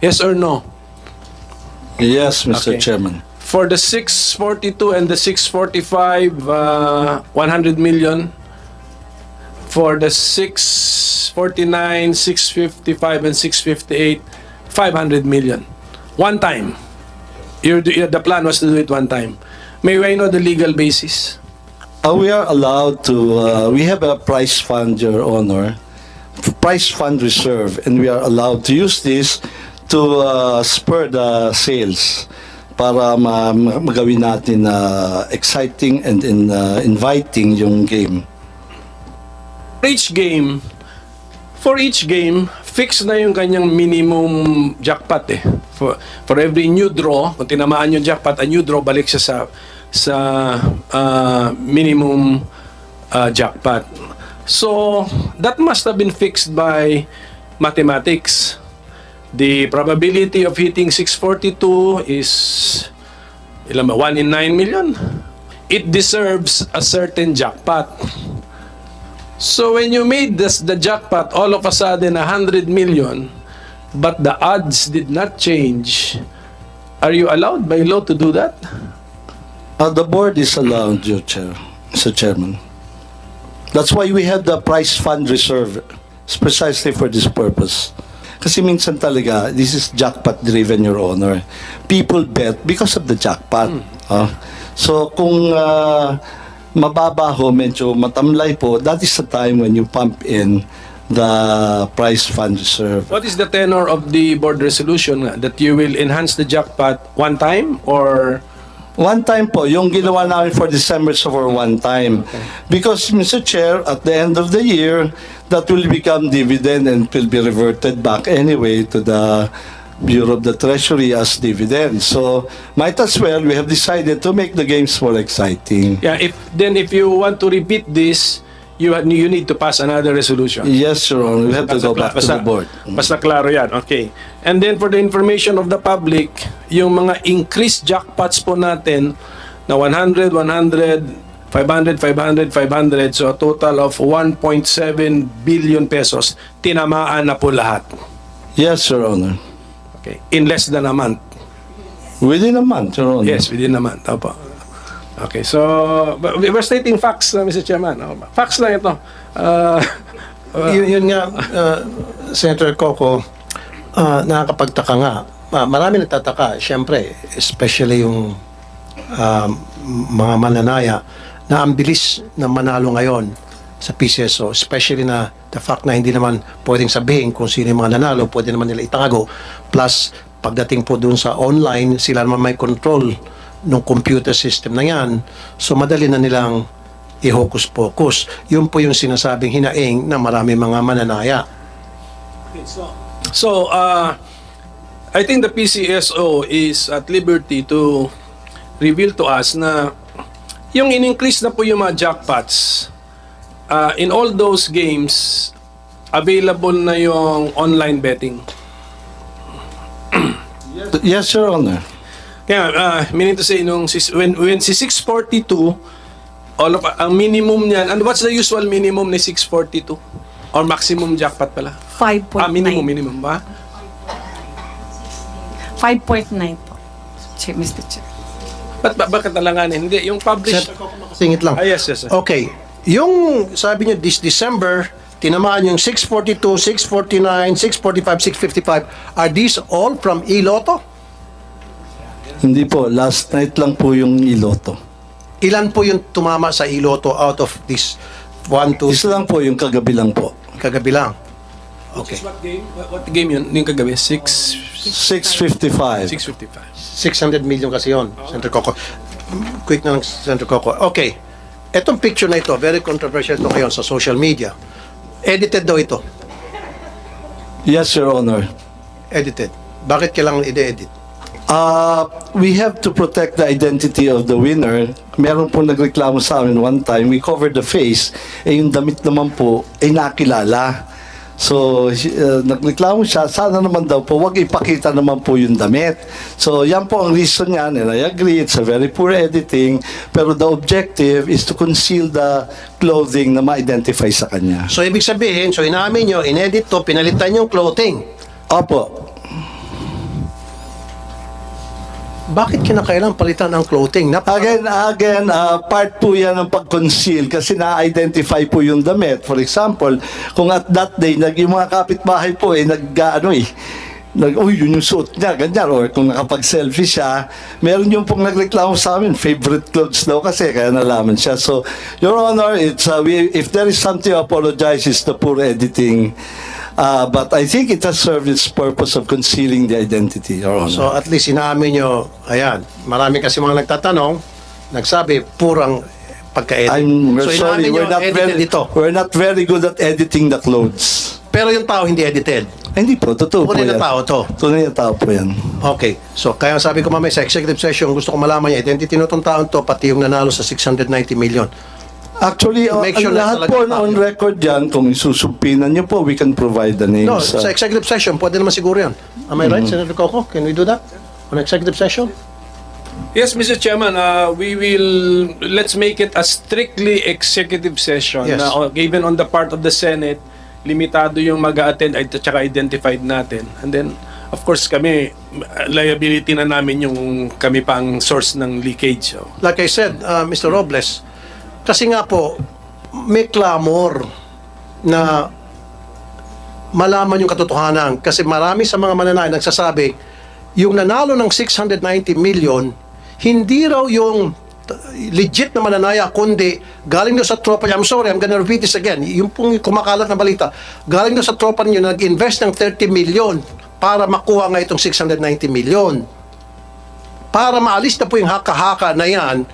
Yes or no? Yes, Mr. Okay. Chairman. For the 642 and the 645, 100 million. For the 649, 655, and 658, 500 million. One time. The plan was to do it one time. May I know the legal basis? We are allowed to, we have a prize fund, Your Honor, prize fund reserve, and we are allowed to use this to spur the sales para magawin natin exciting and inviting yung game. For each game, fix na yung kanyang minimum jackpot eh. For every new draw, kung tinamaan yung jackpot, a new draw, balik siya sa minimum jackpot. So, that must have been fixed by mathematics. The probability of hitting 642 is 1 in 9 million. It deserves a certain jackpot. So when you made the jackpot all of a sudden 100 million, but the odds did not change, are you allowed by law to do that? The board is allowed, Your Chair, Mr. Chairman. That's why we have the prize fund reserve. It's precisely for this purpose. Kasi minsan talaga, this is jackpot driven, Your Honor. People bet because of the jackpot. So kung mababa ho, medyo matamlay po, that is the time when you pump in the prize fund reserve. What is the tenor of the board resolution that you will enhance the jackpot one time or? One time po, yung ginawa namin for December so for one time. Okay. Because, Mr. Chair, at the end of the year, that will become dividend and will be reverted back anyway to the Bureau of the Treasury as dividend. So, might as well, we have decided to make the games more exciting. Yeah, if you want to repeat this, you need to pass another resolution. Yes, Your Honor. We have to go back to the board. Basta klaro yan. Okay. And then for the information of the public, yung mga increased jackpots po natin na 100, 100, 500, 500, 500, so a total of 1.7 billion pesos, tinamaan na po lahat. Yes, Your Honor. Okay. In less than a month. Within a month, Your Honor. Yes, within a month. Opo. Okay, so we're stating facts, Mr. Chairman. Facts lang ito. Yun nga, Senator Coco, nakakapagtaka nga. Marami nagtataka, siyempre, especially yung mga mananaya na ang bilis na manalo ngayon sa PCSO, especially na the fact na hindi naman pwedeng sabihin kung sino yung mga nanalo, pwede naman nila itago. Plus, pagdating po dun sa online, sila naman may control ng computer system na yan. So, madali na nilang i-hocus-pocus. Yun po yung sinasabing hinaing na marami mga mananaya. Okay, so I think the PCSO is at liberty to reveal to us na yung in-increase na po yung mga jackpots in all those games, available na yung online betting. Yes, Your Honor. Kaya, meaning to say, when si 642, all of, ang minimum niyan, and what's the usual minimum ni 642? Or maximum jackpot pala? 5.9. Minimum ba? 5.9 po, Mr. Chair. Bakit nalanganin? Hindi, yung published. Singit lang. Yes. Okay. Yung sabi niyo this December, tinamaan yung 642, 649, 645, 655. Are these all from Iloto? Hindi po, last night lang po yung Iloto. Ilan po yung tumama sa Iloto out of this 1, 2? Isa lang po, yung kagabi lang po. Kagabi lang. Okay. What game? What game yun? Yung kagabi? 655. 600 million kasi yun, Senator Coco. Quick na lang, Senator Coco. Okay. Etong picture na ito, very controversial ito ngayon sa social media. Edited daw ito. Yes, Your Honor. Edited. Bakit kailangan i-edit? We have to protect the identity of the winner. Meron po nagreklamo sa amin one time, we covered the face, yung damit naman po ay nakilala. So, nagreklamo siya, sana naman daw po, wag ipakita naman po yung damit. So, yan po ang reason niyan, and I agree, it's a very poor editing, pero the objective is to conceal the clothing na ma-identify sa kanya. So, ibig sabihin, so inamin nyo, inedit to, pinalitan yung clothing. Opo. Bakit kinakailangan palitan ang clothing? Again, part po yan ng pag-conceal kasi na-identify po yung damit. For example, kung at that day, yung mga kapitbahay po yun yung suot niya, ganyan. Or kung nakapag-selfie siya, meron yung pong nagreklamo sa amin, favorite clothes daw kasi, kaya nalaman siya. So, Your Honor, it's, if there is something to apologize, it's the poor editing. But I think it has served its purpose of concealing the identity, Your Honor. So at least inaamin nyo, ayan, marami kasi mga nagtatanong, nagsabi, purang pagka-edit. I'm So sorry, we're not very good at editing the clothes. Pero yung tao hindi edited. Hindi po, totoo po Tunay yan. na tao to. Tunay na tao po yan. Okay, so kaya sabi ko mamaya sa executive session, gusto ko malaman niya, identity nitong taon to, pati yung nanalo sa 690 million. Actually, Make sure lahat po on record yan, kung isusumpinan niyo po, we can provide the names. No, sa executive session, pwede naman siguro yan. Am I right, Senator Coco? Can we do that? On executive session? Yes, Mr. Chairman, let's make it a strictly executive session. Yes. Given on the part of the Senate, limitado yung mag-a-attend at saka identified natin. And then, of course, kami, liability na namin yung kami pang source ng leakage. So. Like I said, Mr. Robles, kasi nga po, may clamor na malaman yung katotohanan. Kasi marami sa mga mananayan nagsasabi, yung nanalo ng 690 million, hindi raw yung legit na mananaya, kundi galing doon sa tropa niya. I'm sorry, I'm gonna repeat this again. Yung pong kumakalat na balita, galing doon sa tropa niyo, nag-invest ng 30 million para makuha nga itong 690 million. Para maalis na po yung haka-haka na yan,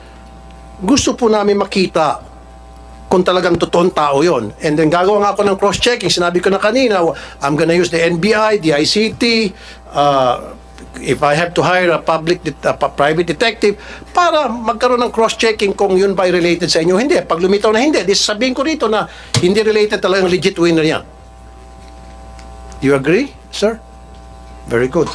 gusto po namin makita kung talagang totoong tao yon. And then gagawa nga ako ng cross-checking. Sinabi ko na kanina, I'm gonna use the NBI, the ICT, if I have to hire a private detective, para magkaroon ng cross-checking kung yun ba related sa inyo. Hindi. Pag lumitaw na hindi, sabihin ko rito na hindi related talagang legit winner yan. You agree, sir? Very good.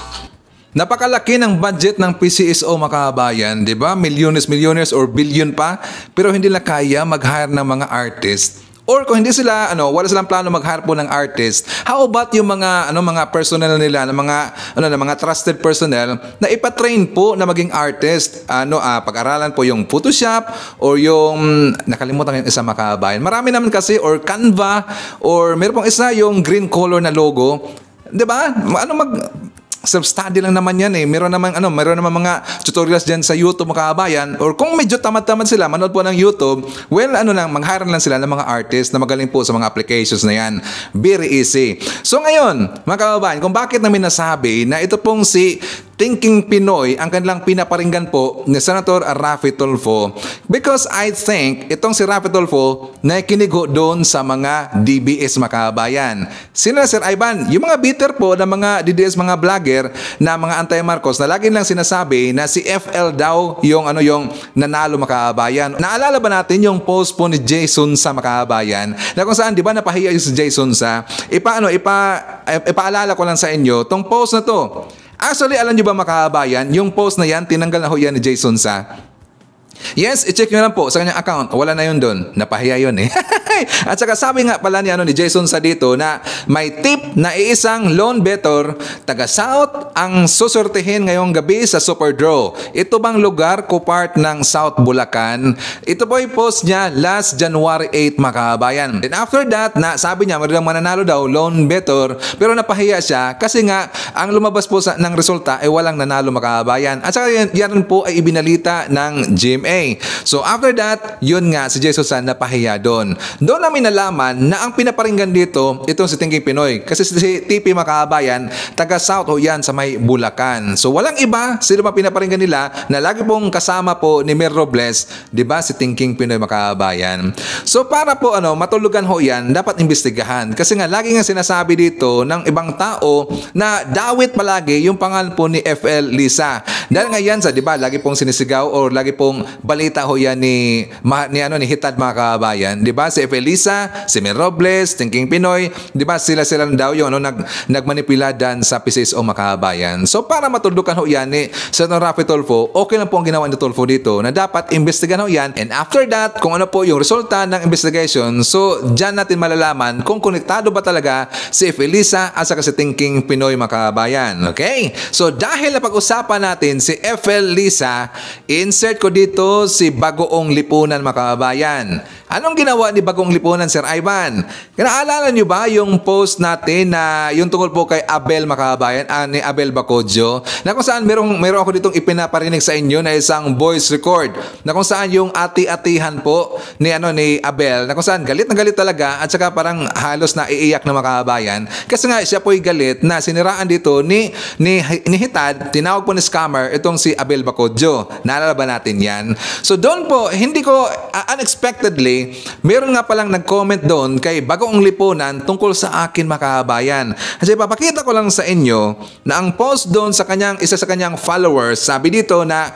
Napakalaki ng budget ng PCSO mga kabayan, di ba? Millionaires or billion pa, pero hindi na kaya mag-hire ng mga artist. Or kung hindi sila, wala silang plano mag-hire po ng artist, how about yung mga, mga personnel nila, mga trusted personnel na ipatrain po na maging artist? Pag-aralan po yung Photoshop or yung, nakalimutan yung isa mga kabayan. Marami naman kasi, or Canva, or meron pong isa yung green color na logo. Di ba? Self-study lang naman yan eh. Meron naman mga tutorials dyan sa YouTube mga kabayan. Or kung medyo tamad-tamad sila, manood po ng YouTube, mag-hire lang sila ng mga artist na magaling po sa mga applications na yan. Very easy. So ngayon, mga kababayan, kung bakit namin nasabi na ito pong si Thinking Pinoy ang kanilang pinaparinggan po ni Senator Raffy Tulfo because I think itong si Raffy Tulfo nakikinigo doon sa mga DBS makabayan. Sino na Sir Ivan? Yung mga bitter po na mga DDS mga vlogger na mga anti-Marcos na lagi lang sinasabi na si FL daw yung nanalo makabayan. Naalala ba natin yung post po ni Jason sa makabayan na kung saan di ba napahiya yung si Jason sa ipaalala ko lang sa inyo tong post na to. Actually, alam nyo ba makabayan, yung post na yan, tinanggal na ho yan ni Jason sa. Yes, i-check nyo lang po sa kanyang account. Wala na yun doon. Napahiya yun eh. At saka sabi nga pala ni Jason sa dito na may tip na iisang lone bettor taga South ang susortihin ngayong gabi sa Super Draw. Ito bang lugar ko part ng South Bulacan? Ito po yung post niya last January 8 makabayan. And after that, na sabi niya mayroong mananalo daw lone bettor pero napahiya siya kasi nga ang lumabas po ng resulta ay walang nanalo makabayan. At saka yan po ay ibinalita ng GMA. So after that, yun nga si Jesus San napahiya doon. Doon namin nalaman na ang pinaparinggan dito itong si Thinking Pinoy. Kasi si TP makabayan, taga South o yan sa may Bulacan. So walang iba, sino ba pinaparinggan nila na lagi pong kasama po ni Mer Robles, di ba si Thinking Pinoy makabayan. So para po matulugan ho yan, dapat imbestigahan. Kasi nga lagi nga sinasabi dito ng ibang tao na dawit palagi yung pangalan po ni FL Lisa. Dahil nga yan sa, di ba, lagi pong sinisigaw or lagi pong balita ho yan ni Hitad mga kabayan, di ba? Si Felisa, si Mer Robles, Thinking Pinoy, di ba? Sila daw yung nagmanipula dan sa PCSO mga kabayan. So para matuldukan ho yan ni Senator Raffy Tulfo, okay lang po ang ginawa ni Tulfo dito na dapat imbestigahan ho yan, and after that, kung ano po yung resulta ng investigation, so dyan natin malalaman kung konektado ba talaga si Felisa at saka si Thinking Pinoy mga kabayan. Okay? So dahil napag-usapan natin si FL Lisa, insert ko dito si Bagoong Lipunan mga kabayan. Anong ginawa ni Bagong Lipunan, Sir Ivan? Naalala nyo ba yung post natin na yung tungkol po kay Abel makabayan, ni Abel Bacodio, na kung saan meron ako ditong ipinaparinig sa inyo na isang voice record na kung saan yung ati-atihan po ni Abel, na kung saan galit na galit talaga at saka parang halos na iiyak na makabayan kasi nga siya po'y galit na siniraan dito ni Hitad, tinawag po ni scammer itong si Abel Bacodio. Naalala ba natin yan? So doon po, hindi ko unexpectedly, meron nga palang nag-comment doon kay Bagoong Lipunan tungkol sa akin makabayan. Kasi papakita ko lang sa inyo na ang post doon sa isa sa kanyang followers, sabi dito na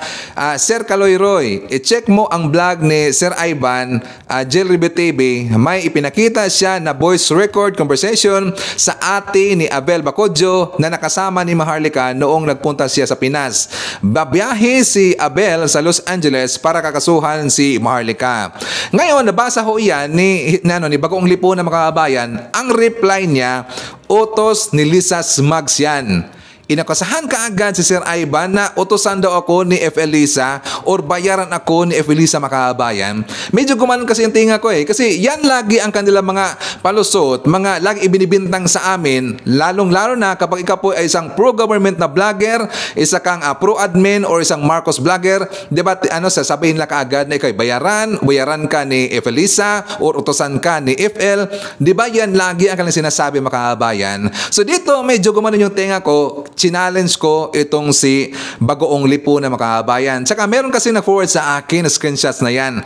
Sir Kaloy Roy, i-check mo ang vlog ni Sir Ivan, Jelribe TV, may ipinakita siya na voice record conversation sa ate ni Abel Bacodio na nakasama ni Maharlika noong nagpunta siya sa Pinas. Babiyahe si Abel sa Los Angeles para kakasuhan si Maharlika. Ngayon, nabasa ho yan ni Bagoong Lipunan mga kabayan. Ang reply niya, utos ni Lisa Smugs yan. Inakasahan kaagad si Sir Ivan na utosan daw ako ni FL Lisa or bayaran ako ni FL Lisa makabayan. Medyo gumanon kasi yung tinga ko kasi yan lagi ang kanilang mga palusot, mga lagi ibinibintang sa amin, lalong-lalo na kapag ikaw po ay isang pro-government na vlogger, isa kang pro-admin or isang Marcos vlogger, diba sasabihin lang kaagad na ikaw bayaran ka ni FL Lisa or utosan ka ni FL, diba yan lagi ang kanilang sinasabi makabayan. So dito medyo gumanon yung tinga ko, challenge ko itong si Bagoong Lipunan mga kabayan. Tsaka meron kasi nag-forward sa akin na screenshots na yan.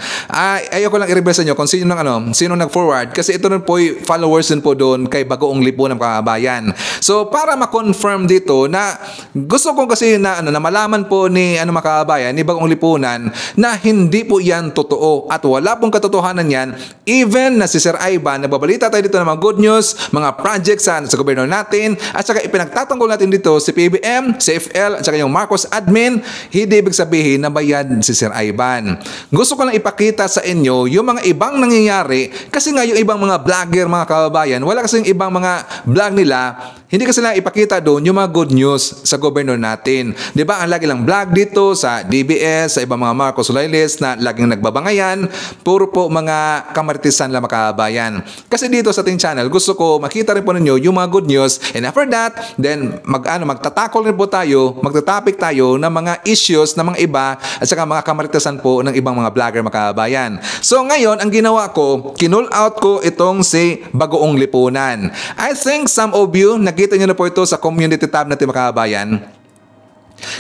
Ayoko lang i-reverse sa inyo kung sino nag-forward kasi ito nun po yung followers din po doon kay Bagoong Lipunan mga kabayan. So para ma-confirm dito na gusto ko kasi na malaman po ni mga kabayan, ni Bagoong Lipunan na hindi po yan totoo at wala pong katotohanan yan. Even na si Sir Ivan, nagbabalita tayo dito ng mga good news, mga projects sa gobyerno natin at saka ipinagtatanggol natin dito si PBM, si FL, at saka yung Marcos admin, hindi ibig sabihin na bayad si Sir Ivan. Gusto ko lang ipakita sa inyo yung mga ibang nangyayari kasi nga yung ibang mga vlogger, mga kababayan, wala kasing ibang mga vlog nila, hindi kasi lang ipakita doon yung mga good news sa gobyerno natin. Diba? Ang lagi lang vlog dito sa DBS, sa ibang mga Marcos loyalists na laging nagbabangayan, puro po mga kamaritisan lang mga kababayan. Kasi dito sa ating channel, gusto ko makita rin po ninyo yung mga good news, and after that, then magtatakol rin po tayo, magtatopic tayo ng mga issues ng mga iba at saka mga kamaritisan po ng ibang mga vlogger mga kababayan. So ngayon, ang ginawa ko, kinull out ko itong si Bagoong Lipunan. I think some of you, nakita nyo na po ito sa community tab natin mga kababayan.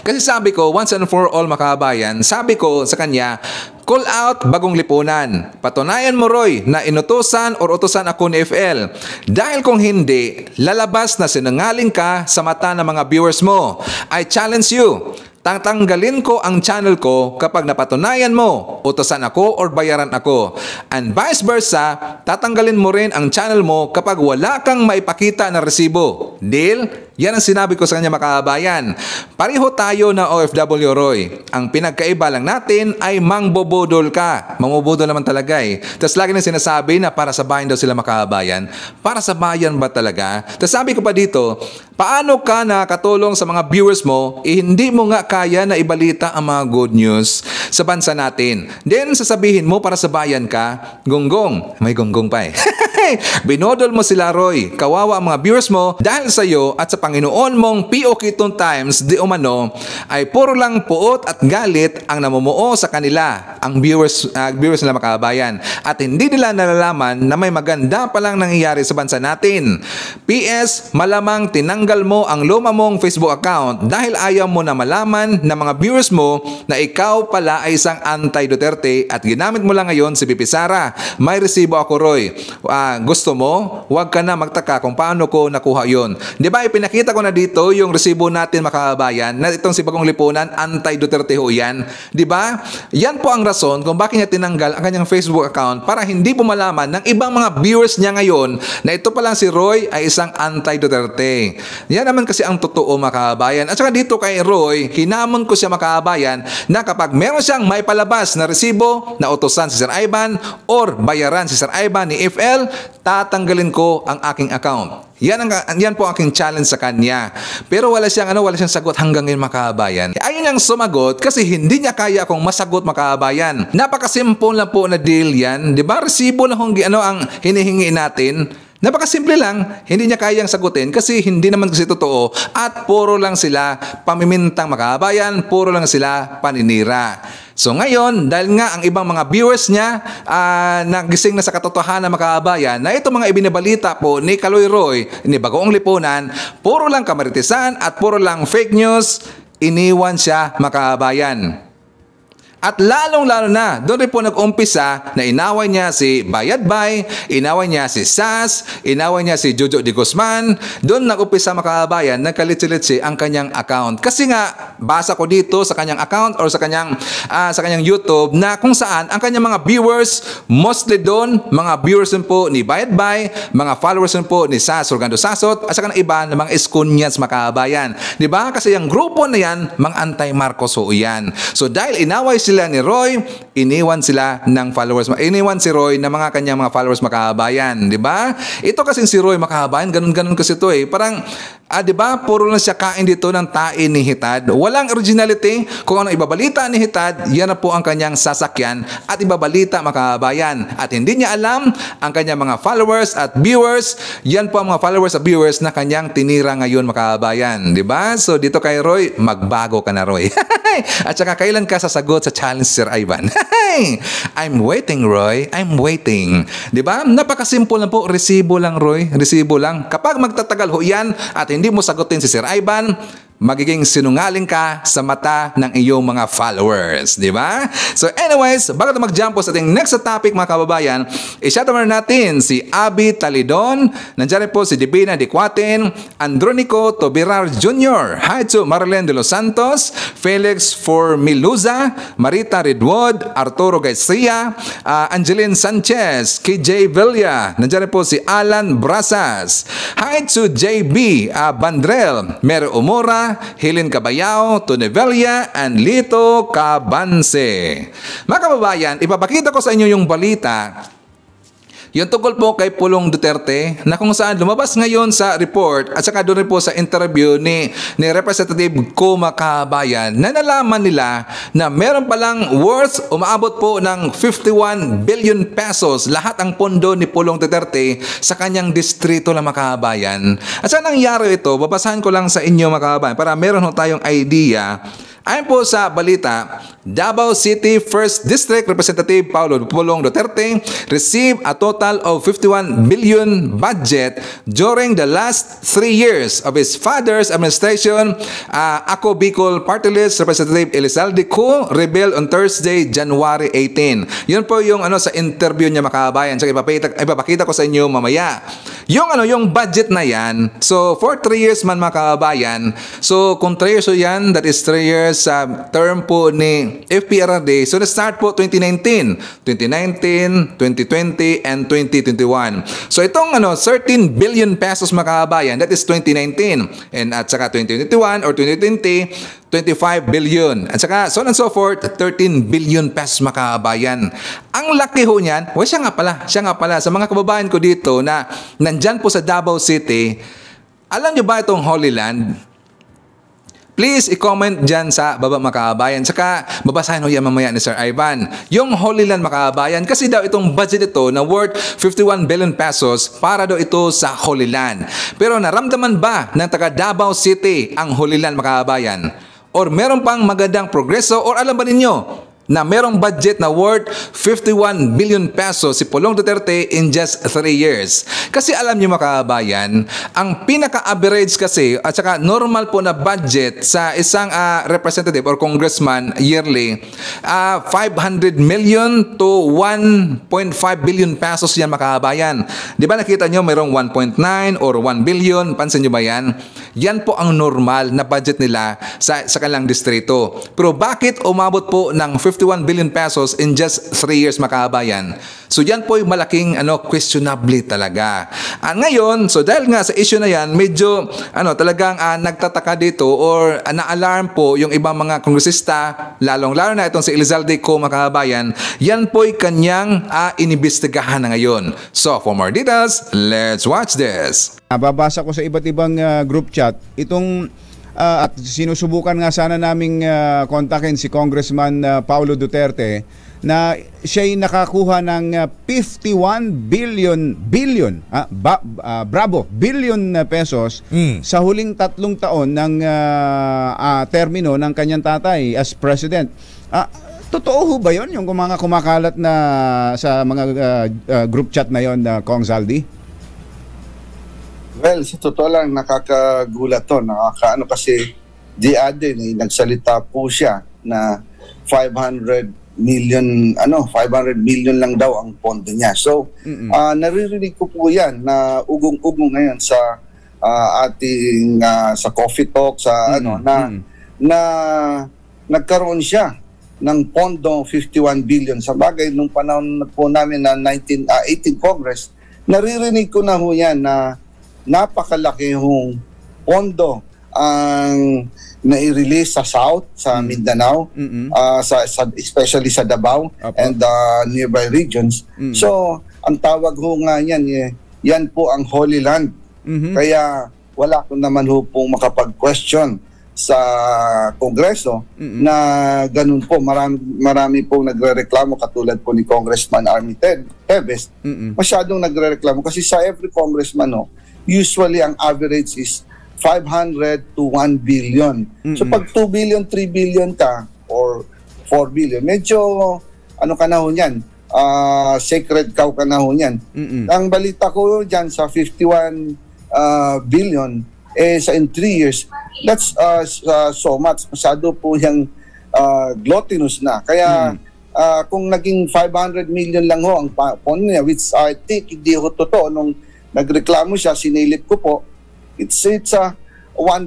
Kasi sabi ko, once and for all mga kababayan, sabi ko sa kanya, call out Bagong Lipunan. Patunayan mo, Roy, na inutusan or utusan ako ni FL. Dahil kung hindi, lalabas na sinungaling ka sa mata ng mga viewers mo. I challenge you. Tatanggalin ko ang channel ko kapag napatunayan mo, utusan ako or bayaran ako. And vice versa, tatanggalin mo rin ang channel mo kapag wala kang maipakita na resibo. Deal? Yan ang sinabi ko sa kanya mga kababayan. Pareho tayo na OFW, Roy. Ang pinagkaiba lang natin ay mangbobodol ka. Mangbobodol naman talaga eh. Tapos lagi nang sinasabi na para sa bayan daw sila mga kababayan. Para sa bayan ba talaga? Tapos sabi ko pa dito, paano ka nakatulong sa mga viewers mo, hindi mo nga kaya na ibalita ang mga good news sa bansa natin. Then sasabihin mo para sa bayan ka, gonggong. May gonggong pa eh. Binodol mo sila, Roy. Kawawa ang mga viewers mo dahil sa iyo at sa Panginoon mong POK Times di umano ay puro lang puot at galit ang namumuo sa kanila, ang viewers nila mga kababayan. At hindi nila nalalaman na may maganda palang nangyayari sa bansa natin. PS, malamang tinanggal mo ang luma mong Facebook account dahil ayaw mo na malaman ng mga viewers mo na ikaw pala ay isang anti-Duterte at ginamit mo lang ngayon si Pipi Sara. May resibo ako, Roy. Gusto mo? Huwag ka na magtaka kung paano ko nakuha yon. Di ba, ipinakita ko na dito yung resibo natin mga kababayan na itong si Bagong Lipunan, anti-Duterte ho yan. Di ba? Yan po ang rason kung bakit niya tinanggal ang kanyang Facebook account para hindi po malaman ng ibang mga viewers niya ngayon na ito pa lang si Roy ay isang anti-Duterte. Yan naman kasi ang totoo mga kababayan. At saka dito kay Roy, hinamon ko siya mga kababayan na kapag meron siyang may palabas na resibo na utosan si Sir Ivan or bayaran si Sir Ivan ni FL, tatanggalin ko ang aking account. Yan po aking challenge sa kanya. Pero wala siyang sagot hanggang ngayon mga kababayan. Ayun ang sumagot kasi hindi niya kaya akong masagot mga kababayan. Napakasimple lang po na deal yan. Di ba? Resibo lang ang hinihingi natin. Napakasimple lang, hindi niya kayang sagutin kasi hindi naman kasi totoo at puro lang sila pamimintang mga kababayan, puro lang sila paninira. So ngayon, dahil nga ang ibang mga viewers niya nagising na sa katotohanan mga kababayan na ito mga ibinabalita po ni Kaloy Roy, ni Bagong Lipunan, puro lang kamaritisan at puro lang fake news, iniwan siya mga kababayan. At lalong-lalo na, doon rin po nag-umpisa na inaway niya si Bayadbay, inaway niya si SAS, inaway niya si Jojo de Guzman. Doon nag-umpisa mga kababayan, nagkalitsi-litsi ang kanyang account. Kasi nga, basa ko dito sa kanyang account or sa kanyang YouTube na kung saan ang kanyang mga viewers, mostly doon, mga viewers din po ni Bayadbay, mga followers din po ni SAS Orgando Sasot, at saka ng iba ng mga Eskunyats mga kababayan. Diba? Kasi yung grupo na yan, mga anti-Marcos ho yan. So dahil inaway sila ni Roy, iniwan sila ng followers. Iniwan si Roy ng mga kanyang mga followers makabayan, di ba? Ito kasi si Roy makabayan, ganun-ganun kasi ito eh. Parang, di ba, puro lang siya kain dito ng tae ni Hitad. Walang originality. Kung ano ibabalita ni Hitad, yan na po ang kanyang sasakyan at ibabalita makabayan. At hindi niya alam ang kanyang mga followers at viewers. Yan po ang mga followers at viewers na kanyang tinira ngayon makabayan, di ba? So dito kay Roy, magbago ka na, Roy. At saka kailan ka sasagot sa challenge, Sir Ivan? I'm waiting, Roy. I'm waiting. Diba? Napakasimple lang po. Resibo lang, Roy. Resibo lang. Kapag magtatagal ho yan at hindi mo sagutin si Sir Ivan, magiging sinungaling ka sa mata ng iyong mga followers. Diba? So anyways, bago na mag-jump po sa ating next topic mga kababayan, i-shoutout natin si Abby Talidon, nandiyan po si Divina Dicuaten, Andronico Tobirar Jr., hi to Marlene de los Santos, Felix Formiluza, Marita Redwood, Arturo Garcia, Angeline Sanchez, KJ Villa, nandiyan po si Alan Brasas, hi to JB Bandrel, Mary Umora, Helen Cabayao, Tonevella, and Lito Cabanse. Mga kababayan, ipapakita ko sa inyo yung balita yung tungkol po kay Pulong Duterte na kung saan lumabas ngayon sa report at saka doon rin po sa interview ni Representative Kuma Kabayan na nalaman nila na meron palang worth umaabot po ng 51 billion pesos lahat ang pondo ni Pulong Duterte sa kanyang distrito ng makabayan. At saan nangyari ito? Babasahin ko lang sa inyo makabayan para meron tayong idea Ayon po sa balita, Davao City 1st District Representative Paulo Pulong Duterte received a total of 51 billion budget during the last 3 years of his father's administration. Ako Bicol Party List Representative Elizalde Co revealed on Thursday, January 18. Yun po yung sa interview niya, makabayan. So ipapakita ko sa inyo mamaya. Yung budget na yan, so for 3 years man, makabayan. So kung 3 years yan, that is 3 years sa term po ni FPRRD. So na-start po 2019, 2020, and 2021. So itong 13 billion pesos, makabayan, that is 2019. And at saka 2021 or 2020, 25 billion. At saka so on and so forth, 13 billion pesos, makabayan. Ang laki ho niyan, siya nga pala sa mga kababayan ko dito na nandyan po sa Davao City. Alam niyo ba itong Holy Land? Please i-comment dyan sa baba, makabayan. Saka babasahin ho yan mamaya ni Sir Ivan. Yung Holy Land, makabayan, kasi daw itong budget ito na worth 51 billion pesos para daw ito sa Holy Land. Pero naramdaman ba ng taga Davao City ang Holy Land, makabayan? Or meron pang magandang progreso? Or alam ba ninyo na merong budget na worth 51 billion pesos si Pulong Duterte in just 3 years. Kasi alam niyo, makabayan, ang pinaka-average kasi at saka normal po na budget sa isang representative or congressman yearly, 500 million to 1.5 billion pesos yan, makabayan. Di ba nakita niyo mayroong 1.9 or 1 billion? Pansin niyo ba yan? Yan po ang normal na budget nila sa kanilang distrito. Pero bakit umabot po ng 51 billion pesos in just 3 years, makabayan? So yan po yung malaking questionable talaga. Ngayon, so dahil nga sa issue na yan, medyo talagang nagtataka dito or na-alarm po yung ibang mga kongresista, lalong-lalo na itong si Elizalde Co, makabayan. Yan po yung kanyang inimbestigahan na ngayon. So for more details, let's watch this. Babasa ko sa iba't ibang group chat itong at sinusubukan nga sana naming kontakin si Congressman Paulo Duterte na siya'y nakakuha ng 51 billion pesos sa huling 3 taon ng termino ng kanyang tatay as president. Totoo ho ba yun, yung mga kumakalat na sa mga group chat na yon, Kong Zaldi? Well, sa totoo lang, nakakagulat to. Kasi the other day, nagsalita po siya na 500 million lang daw ang pondo niya. So, naririnig ko po yan na ugong-ugong ngayon sa ating sa coffee talk, na nagkaroon siya ng pondo 51 billion. Sa bagay, nung panahon po namin na 18 Congress, naririnig ko na ho yan na napakalaki hong pondo ang nai-release sa South, sa Mindanao, especially sa Davao and nearby regions. So, ang tawag ho nga yan po ang Holy Land. Kaya wala ko naman ho pong makapag-question sa Kongreso na ganun po. Marami pong nagre-reklamo katulad po ni Congressman Army Teves. Masyadong nagre-reklamo kasi sa every congressman usually ang average is 500 to 1 billion. So pag 2 billion, 3 billion ka or 4 billion, medyo ka na ho niyan, sacred cow ka na ho niyan. Ang balita ko dyan sa 51 billion sa in 3 years, that's so much. Masyado po yung gluttonous na. Kaya kung naging 500 million lang ho ang pondo niya, which I think hindi ho totoo. Nung nagreklamo siya, sinilip ko po, it's 1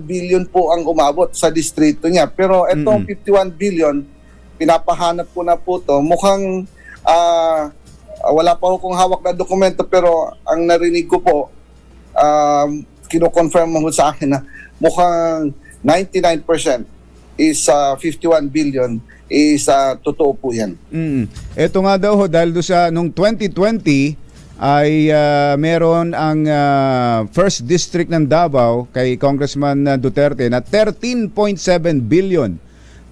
billion po ang umabot sa distrito niya. Pero itong 51 billion, pinapahanap ko na po to. Mukhang wala pa akong hawak na dokumento, pero ang narinig ko po, kino-confirm mo sa akin na mukhang 99% is 51 billion is totoo po yan. Ito nga daw dahil do sa nung 2020 ay meron ang first district ng Davao kay Congressman Duterte na 13.7 billion.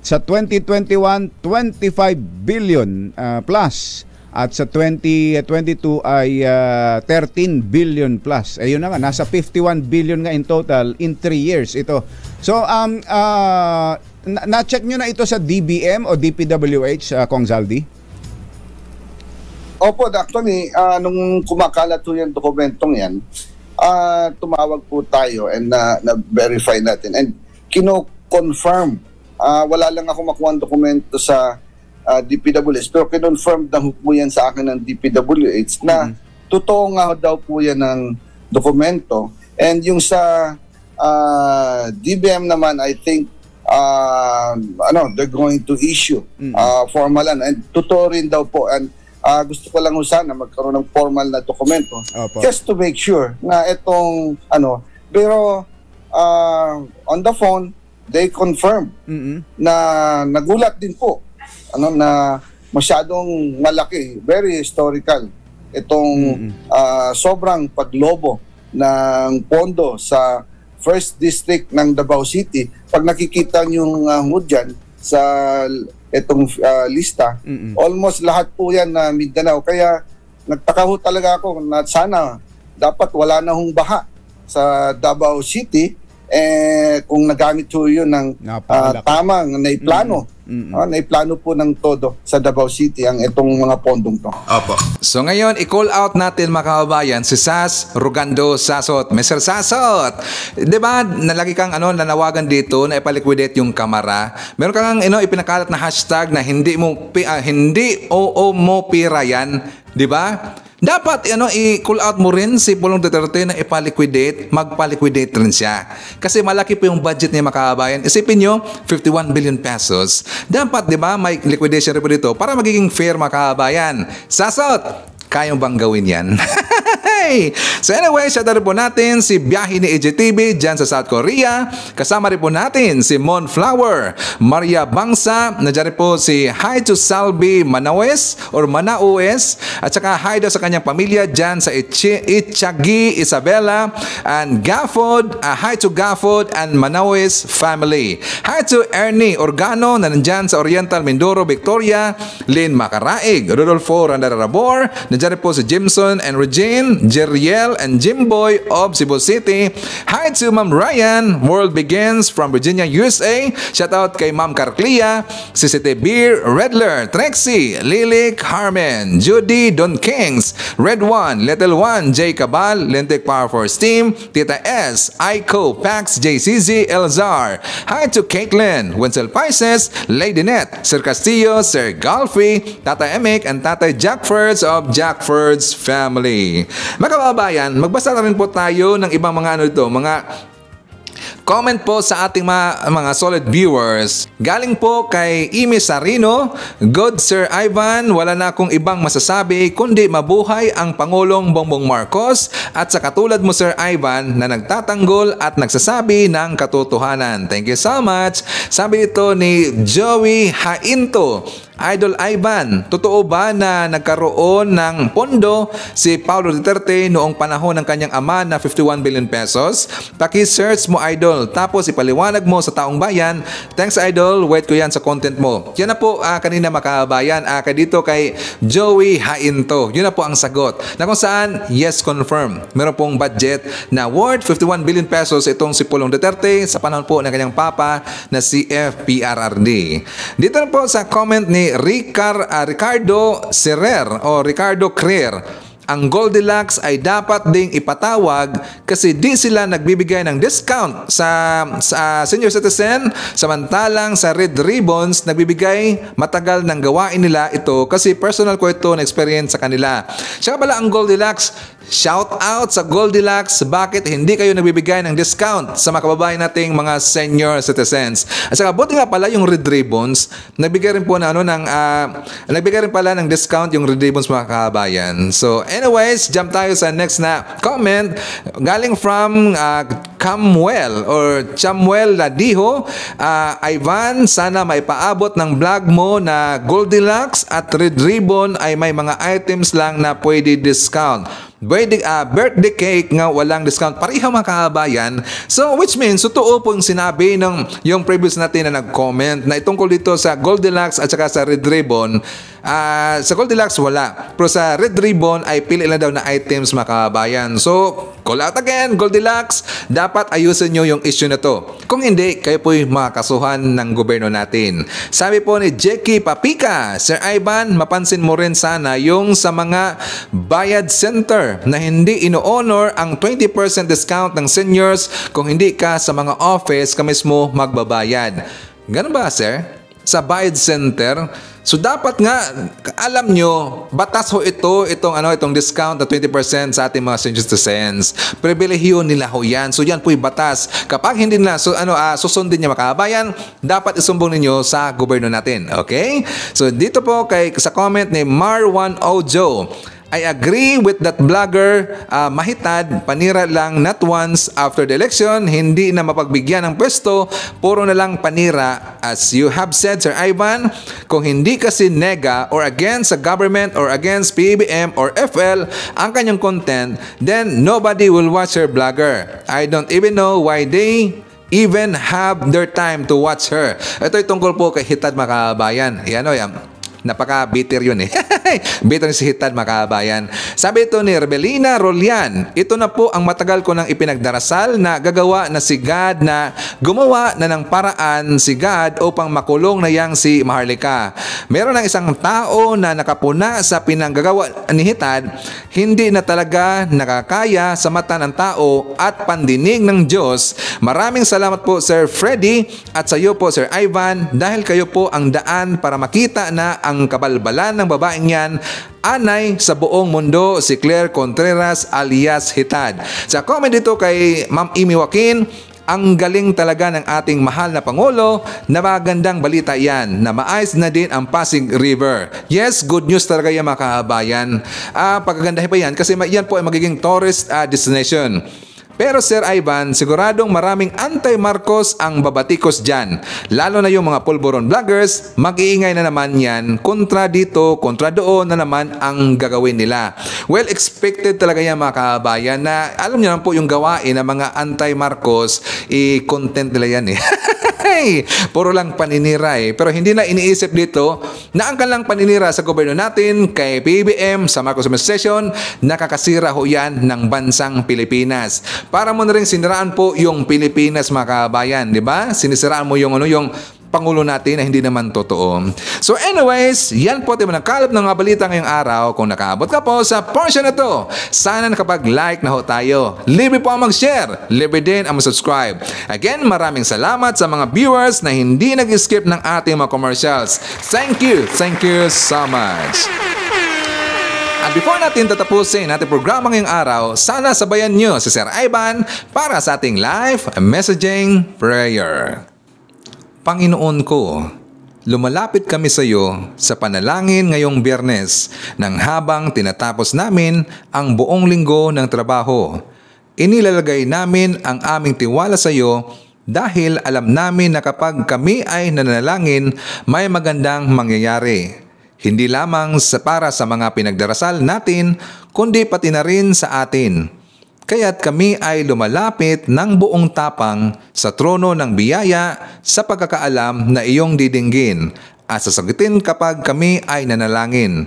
Sa 2021, 25 billion plus. At sa 2022 ay 13 billion plus. Ayun na nga, nasa 51 billion nga in total in 3 years ito. So, Na-check nyo na ito sa DBM o DPWH, Kong Zaldi? Opo, actually, nung kumakalat po yung dokumentong yan, tumawag po tayo and na-verify natin. And kino-confirm, wala lang ako makuha ang dokumento sa DPWH, pero kinonfirm na po yan sa akin ng DPWH na totoo nga daw po yan ng dokumento. And yung sa DBM naman, I think they're going to issue formal and totoo rin daw po. And gusto ko lang sana magkaroon ng formal na dokumento. Opo. Just to make sure na itong pero on the phone they confirm na nagulat din po na masyadong malaki, very historical itong sobrang paglobo ng pondo sa First District ng Davao City. Pag nakikita nyo dyan sa itong lista, almost lahat po yan na Mindanao. Kaya nagtaka ho talaga ako na sana dapat wala na hong baha sa Davao City kung nagamit ho yun ng tamang naiplano. Naiplano po ng todo sa Davao City ang itong mga pondong to. Opo. So ngayon, i-call out natin mga kababayan si Sas Rugando Sasot. Mr. Sasot, di ba nalagi kang nanawagan dito na ipaliquidate yung kamara? Meron kang ipinakalat na hashtag na hindi mo pira yan, di ba? Dapat i-call out mo rin si Pulong Duterte na ipaliquidate, magpaliquidate rin siya. Kasi malaki po yung budget niya mga kababayan. Isipin nyo, 51 billion pesos. Dapat, di ba, may liquidation rin po dito para magiging fair mga kababayan. Sasot, kayang bang gawin yan? So anyway, shout out po natin si Biyahe ni EJTV dyan sa South Korea. Kasama rin po natin si Mon Flower, Maria Bangsa, nadyan rin po si Hi to Salvi Manawes or Manaues, at saka hi daw sa kanyang pamilya dyan sa Itchagi, Isabela, and Gafford, hi to Gafford and Manawes family. Hi to Ernie Organo na nandyan sa Oriental Mindoro, Victoria, Lynn Macaraig, Rodolfo Randarabor, nadyan rin po si Jimson and Regine, Jeriel and Jimboy of Cebu City. Hi to Ma'am Ryan, World Begins from Virginia, USA. Shout out kay Ma'am Carclia, CCT Beer, Redler, Trexie, Lily, Carmen, Judy, Don Kings, Red One, Little One, J Cabal, Lintic Power Force Team, Tita S, Aiko, Pax, JCZ, Elzar. Hi to Caitlin, Winsel Pisces, Lady Net, Sir Castillo, Sir Golfy, Tata Emic, and Tata Jackfords of Jackfords family. Mga kababayan, magbasa na rin po tayo ng ibang mga mga comment po sa ating mga solid viewers. Galing po kay Imi Sarino, Good Sir Ivan, wala na akong ibang masasabi kundi mabuhay ang Pangulong Bongbong Marcos at sa katulad mo Sir Ivan na nagtatanggol at nagsasabi ng katotohanan. Thank you so much. Sabi ito ni Joey Hainto, Idol Ivan, totoo ba na nagkaroon ng pondo si Paulo Duterte noong panahon ng kanyang ama na 51 billion pesos? Paki-search mo Idol, tapos ipaliwanag mo sa taong bayan. Thanks Idol, wait ko yan sa content mo. Yan na po kanina makabayan, dito kay Joey Hainto. Yun na po ang sagot. Na kung saan, yes confirm. Meron pong budget na worth 51 billion pesos itong si Pulong Duterte sa panahon po ng kanyang papa na si FPRRD. Dito na po sa comment ni Ricardo Serrer o Ricardo Creer. Ang Goldilocks ay dapat ding ipatawag kasi di sila nagbibigay ng discount sa senior citizen, samantalang sa Red Ribbons nagbibigay matagal ng gawain nila ito kasi personal ko ito na experience sa kanila. Siya pala ang Goldilocks. Shout out sa Goldilocks, bakit hindi kayo nagbibigay ng discount sa mga kababayan nating mga senior citizens? At saka buti nga pala yung Red Ribbons, nagbigay rin po na nagbigay rin pala ng discount yung Red Ribbons mga kababayan. So anyways, jump tayo sa next na comment galing from Camwell or Chamuel Ladiho. Ivan, sana maipaabot ng vlog mo na Goldilocks at Red Ribbon ay may mga items lang na pwede discount. Birthday cake nga walang discount. Pareho mga kababayan. So which means totoo po yung sinabi ng yung previous natin na nag-comment na itungkol dito sa Goldilocks at saka sa Red Ribbon. Sa Goldilocks wala. Pero sa Red Ribbon ay pili lang daw na items mga kababayan. So Call out again, Goldilocks, dapat ayusin nyo yung issue na to. Kung hindi, kayo po'y makakasuhan ng gobyerno natin. Sabi po ni Jackie Papika, Sir Ivan, mapansin mo rin sana yung sa mga bayad center na hindi ino-honor ang 20% discount ng seniors kung hindi ka sa mga office ka mismo magbabayad. Ganun ba, sir? Sa bayad center? So dapat nga alam nyo, batas ho itong discount na 20% sa ating mga senior citizens. Pribilehiyo nila ho yan. So yan po'y batas. Kapag hindi na susundin niya makabayan, dapat isumbong ninyo sa gobyerno natin. Okay? So dito po sa comment ni Marwan Ojo, I agree with that blogger, mahitad, panira lang not once after the election, hindi na mapagbigyan ng pwesto, puro na lang panira. As you have said, Sir Ivan, kung hindi kasi nega or against the government or against PBM or FL ang kanyang content, then nobody will watch her blogger. I don't even know why they even have their time to watch her. Ito'y tungkol po kay Hitad Makabayan. Yan o, yan. Napaka-bitter yun eh. Bitter si Hitad Makabayan. Sabi ito ni Rebelina Rolian, ito na po ang matagal ko nang ipinagdarasal na gagawa na si God na gumawa na ng paraan si God upang makulong na yang si Maharlika. Meron ng isang tao na nakapuna sa pinanggagawa ni Hitad, hindi na talaga nakakaya sa mata ng tao at pandinig ng Diyos. Maraming salamat po Sir Freddy at sa iyo po Sir Ivan dahil kayo po ang daan para makita na ang kabalbalan ng babaeng yan anay sa buong mundo, si Claire Contreras alias Hitad. Sa comment dito kay Ma'am Amy Joaquin, ang galing talaga ng ating mahal na Pangulo, na magandang balita yan, na maayos na din ang Pasig River. Yes, good news talaga yan mga kabayan. Pagkagandahin pa yan kasi yan po ay magiging tourist destination. Pero Sir Ivan, siguradong maraming anti-Marcos ang babatikos dyan. Lalo na yung mga pulburon vloggers, mag-iingay na naman yan. Kontra dito, kontra doon na naman ang gagawin nila. Well, expected talaga yan mga kabayan na alam niyo naman po yung gawain ng mga anti-Marcos, content nila yan eh. Puro lang paninira eh. Pero hindi na iniisip dito na ang kanilang paninira sa gobyerno natin, kay PBM, sa Marcos Administration, nakakasira ho yan ng bansang Pilipinas. Para mo na rin siniraan po yung Pilipinas mga kabayan, di ba? Sinisiraan mo yung Pangulo natin na hindi naman totoo. So anyways, yan po tayo nagkalap ng mga balita ngayong araw. Kung nakaabot ka po sa portion na to, sana nakapag-like na ho tayo. Libre po ang mag-share. Libre din ang mag-subscribe. Again, maraming salamat sa mga viewers na hindi nag-skip ng ating mga commercials. Thank you so much. At before natin tatapusin ating programa ngayong araw, sana sabayan nyo si Sir Ivan para sa ating live messaging prayer. Panginoon ko, lumalapit kami sa iyo sa panalangin ngayong Biyernes nang habang tinatapos namin ang buong linggo ng trabaho. Inilalagay namin ang aming tiwala sa iyo dahil alam namin na kapag kami ay nanalangin, may magandang mangyayari. Hindi lamang para sa mga pinagdarasal natin, kundi pati na rin sa atin. Kaya't kami ay lumalapit ng buong tapang sa trono ng biyaya sa pagkakaalam na iyong didinggin at sasagutin kapag kami ay nanalangin.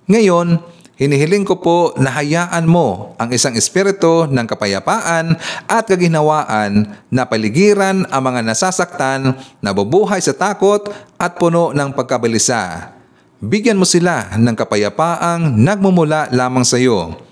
Ngayon, hinihiling ko po na hayaan mo ang isang espiritu ng kapayapaan at kaginhawaan na paligiran ang mga nasasaktan, nabubuhay sa takot at puno ng pagkabalisa. Bigyan mo sila ng kapayapaang nagmumula lamang sa iyo.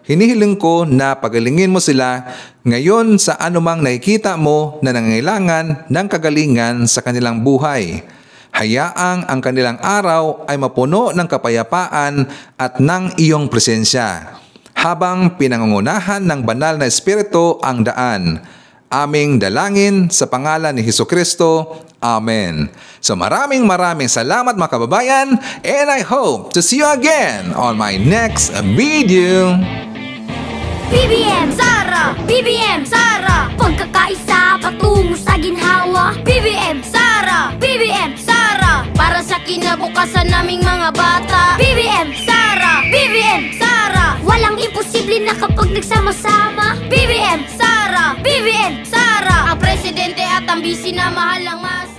Hinihiling ko na pagalingin mo sila ngayon sa anumang nakikita mo na nangangailangan ng kagalingan sa kanilang buhay. Hayaang ang kanilang araw ay mapuno ng kapayapaan at ng iyong presensya. Habang pinangungunahan ng banal na espiritu ang daan. Aming dalangin sa pangalan ni Hesukristo. Amen. So maraming salamat mga kababayan, and I hope to see you again on my next video. BBM Sara! BBM Sara! Pagkakaisa patungo sa ginhawa. BBM Sara! BBM Sara! Para sa kinabukasan naming mga bata. BBM Sara! BBM Sara! Walang imposible na kapag nagsama-sama. BBM Sara! BBM Sara! Ang presidente at ang bisi na mahal ang mas.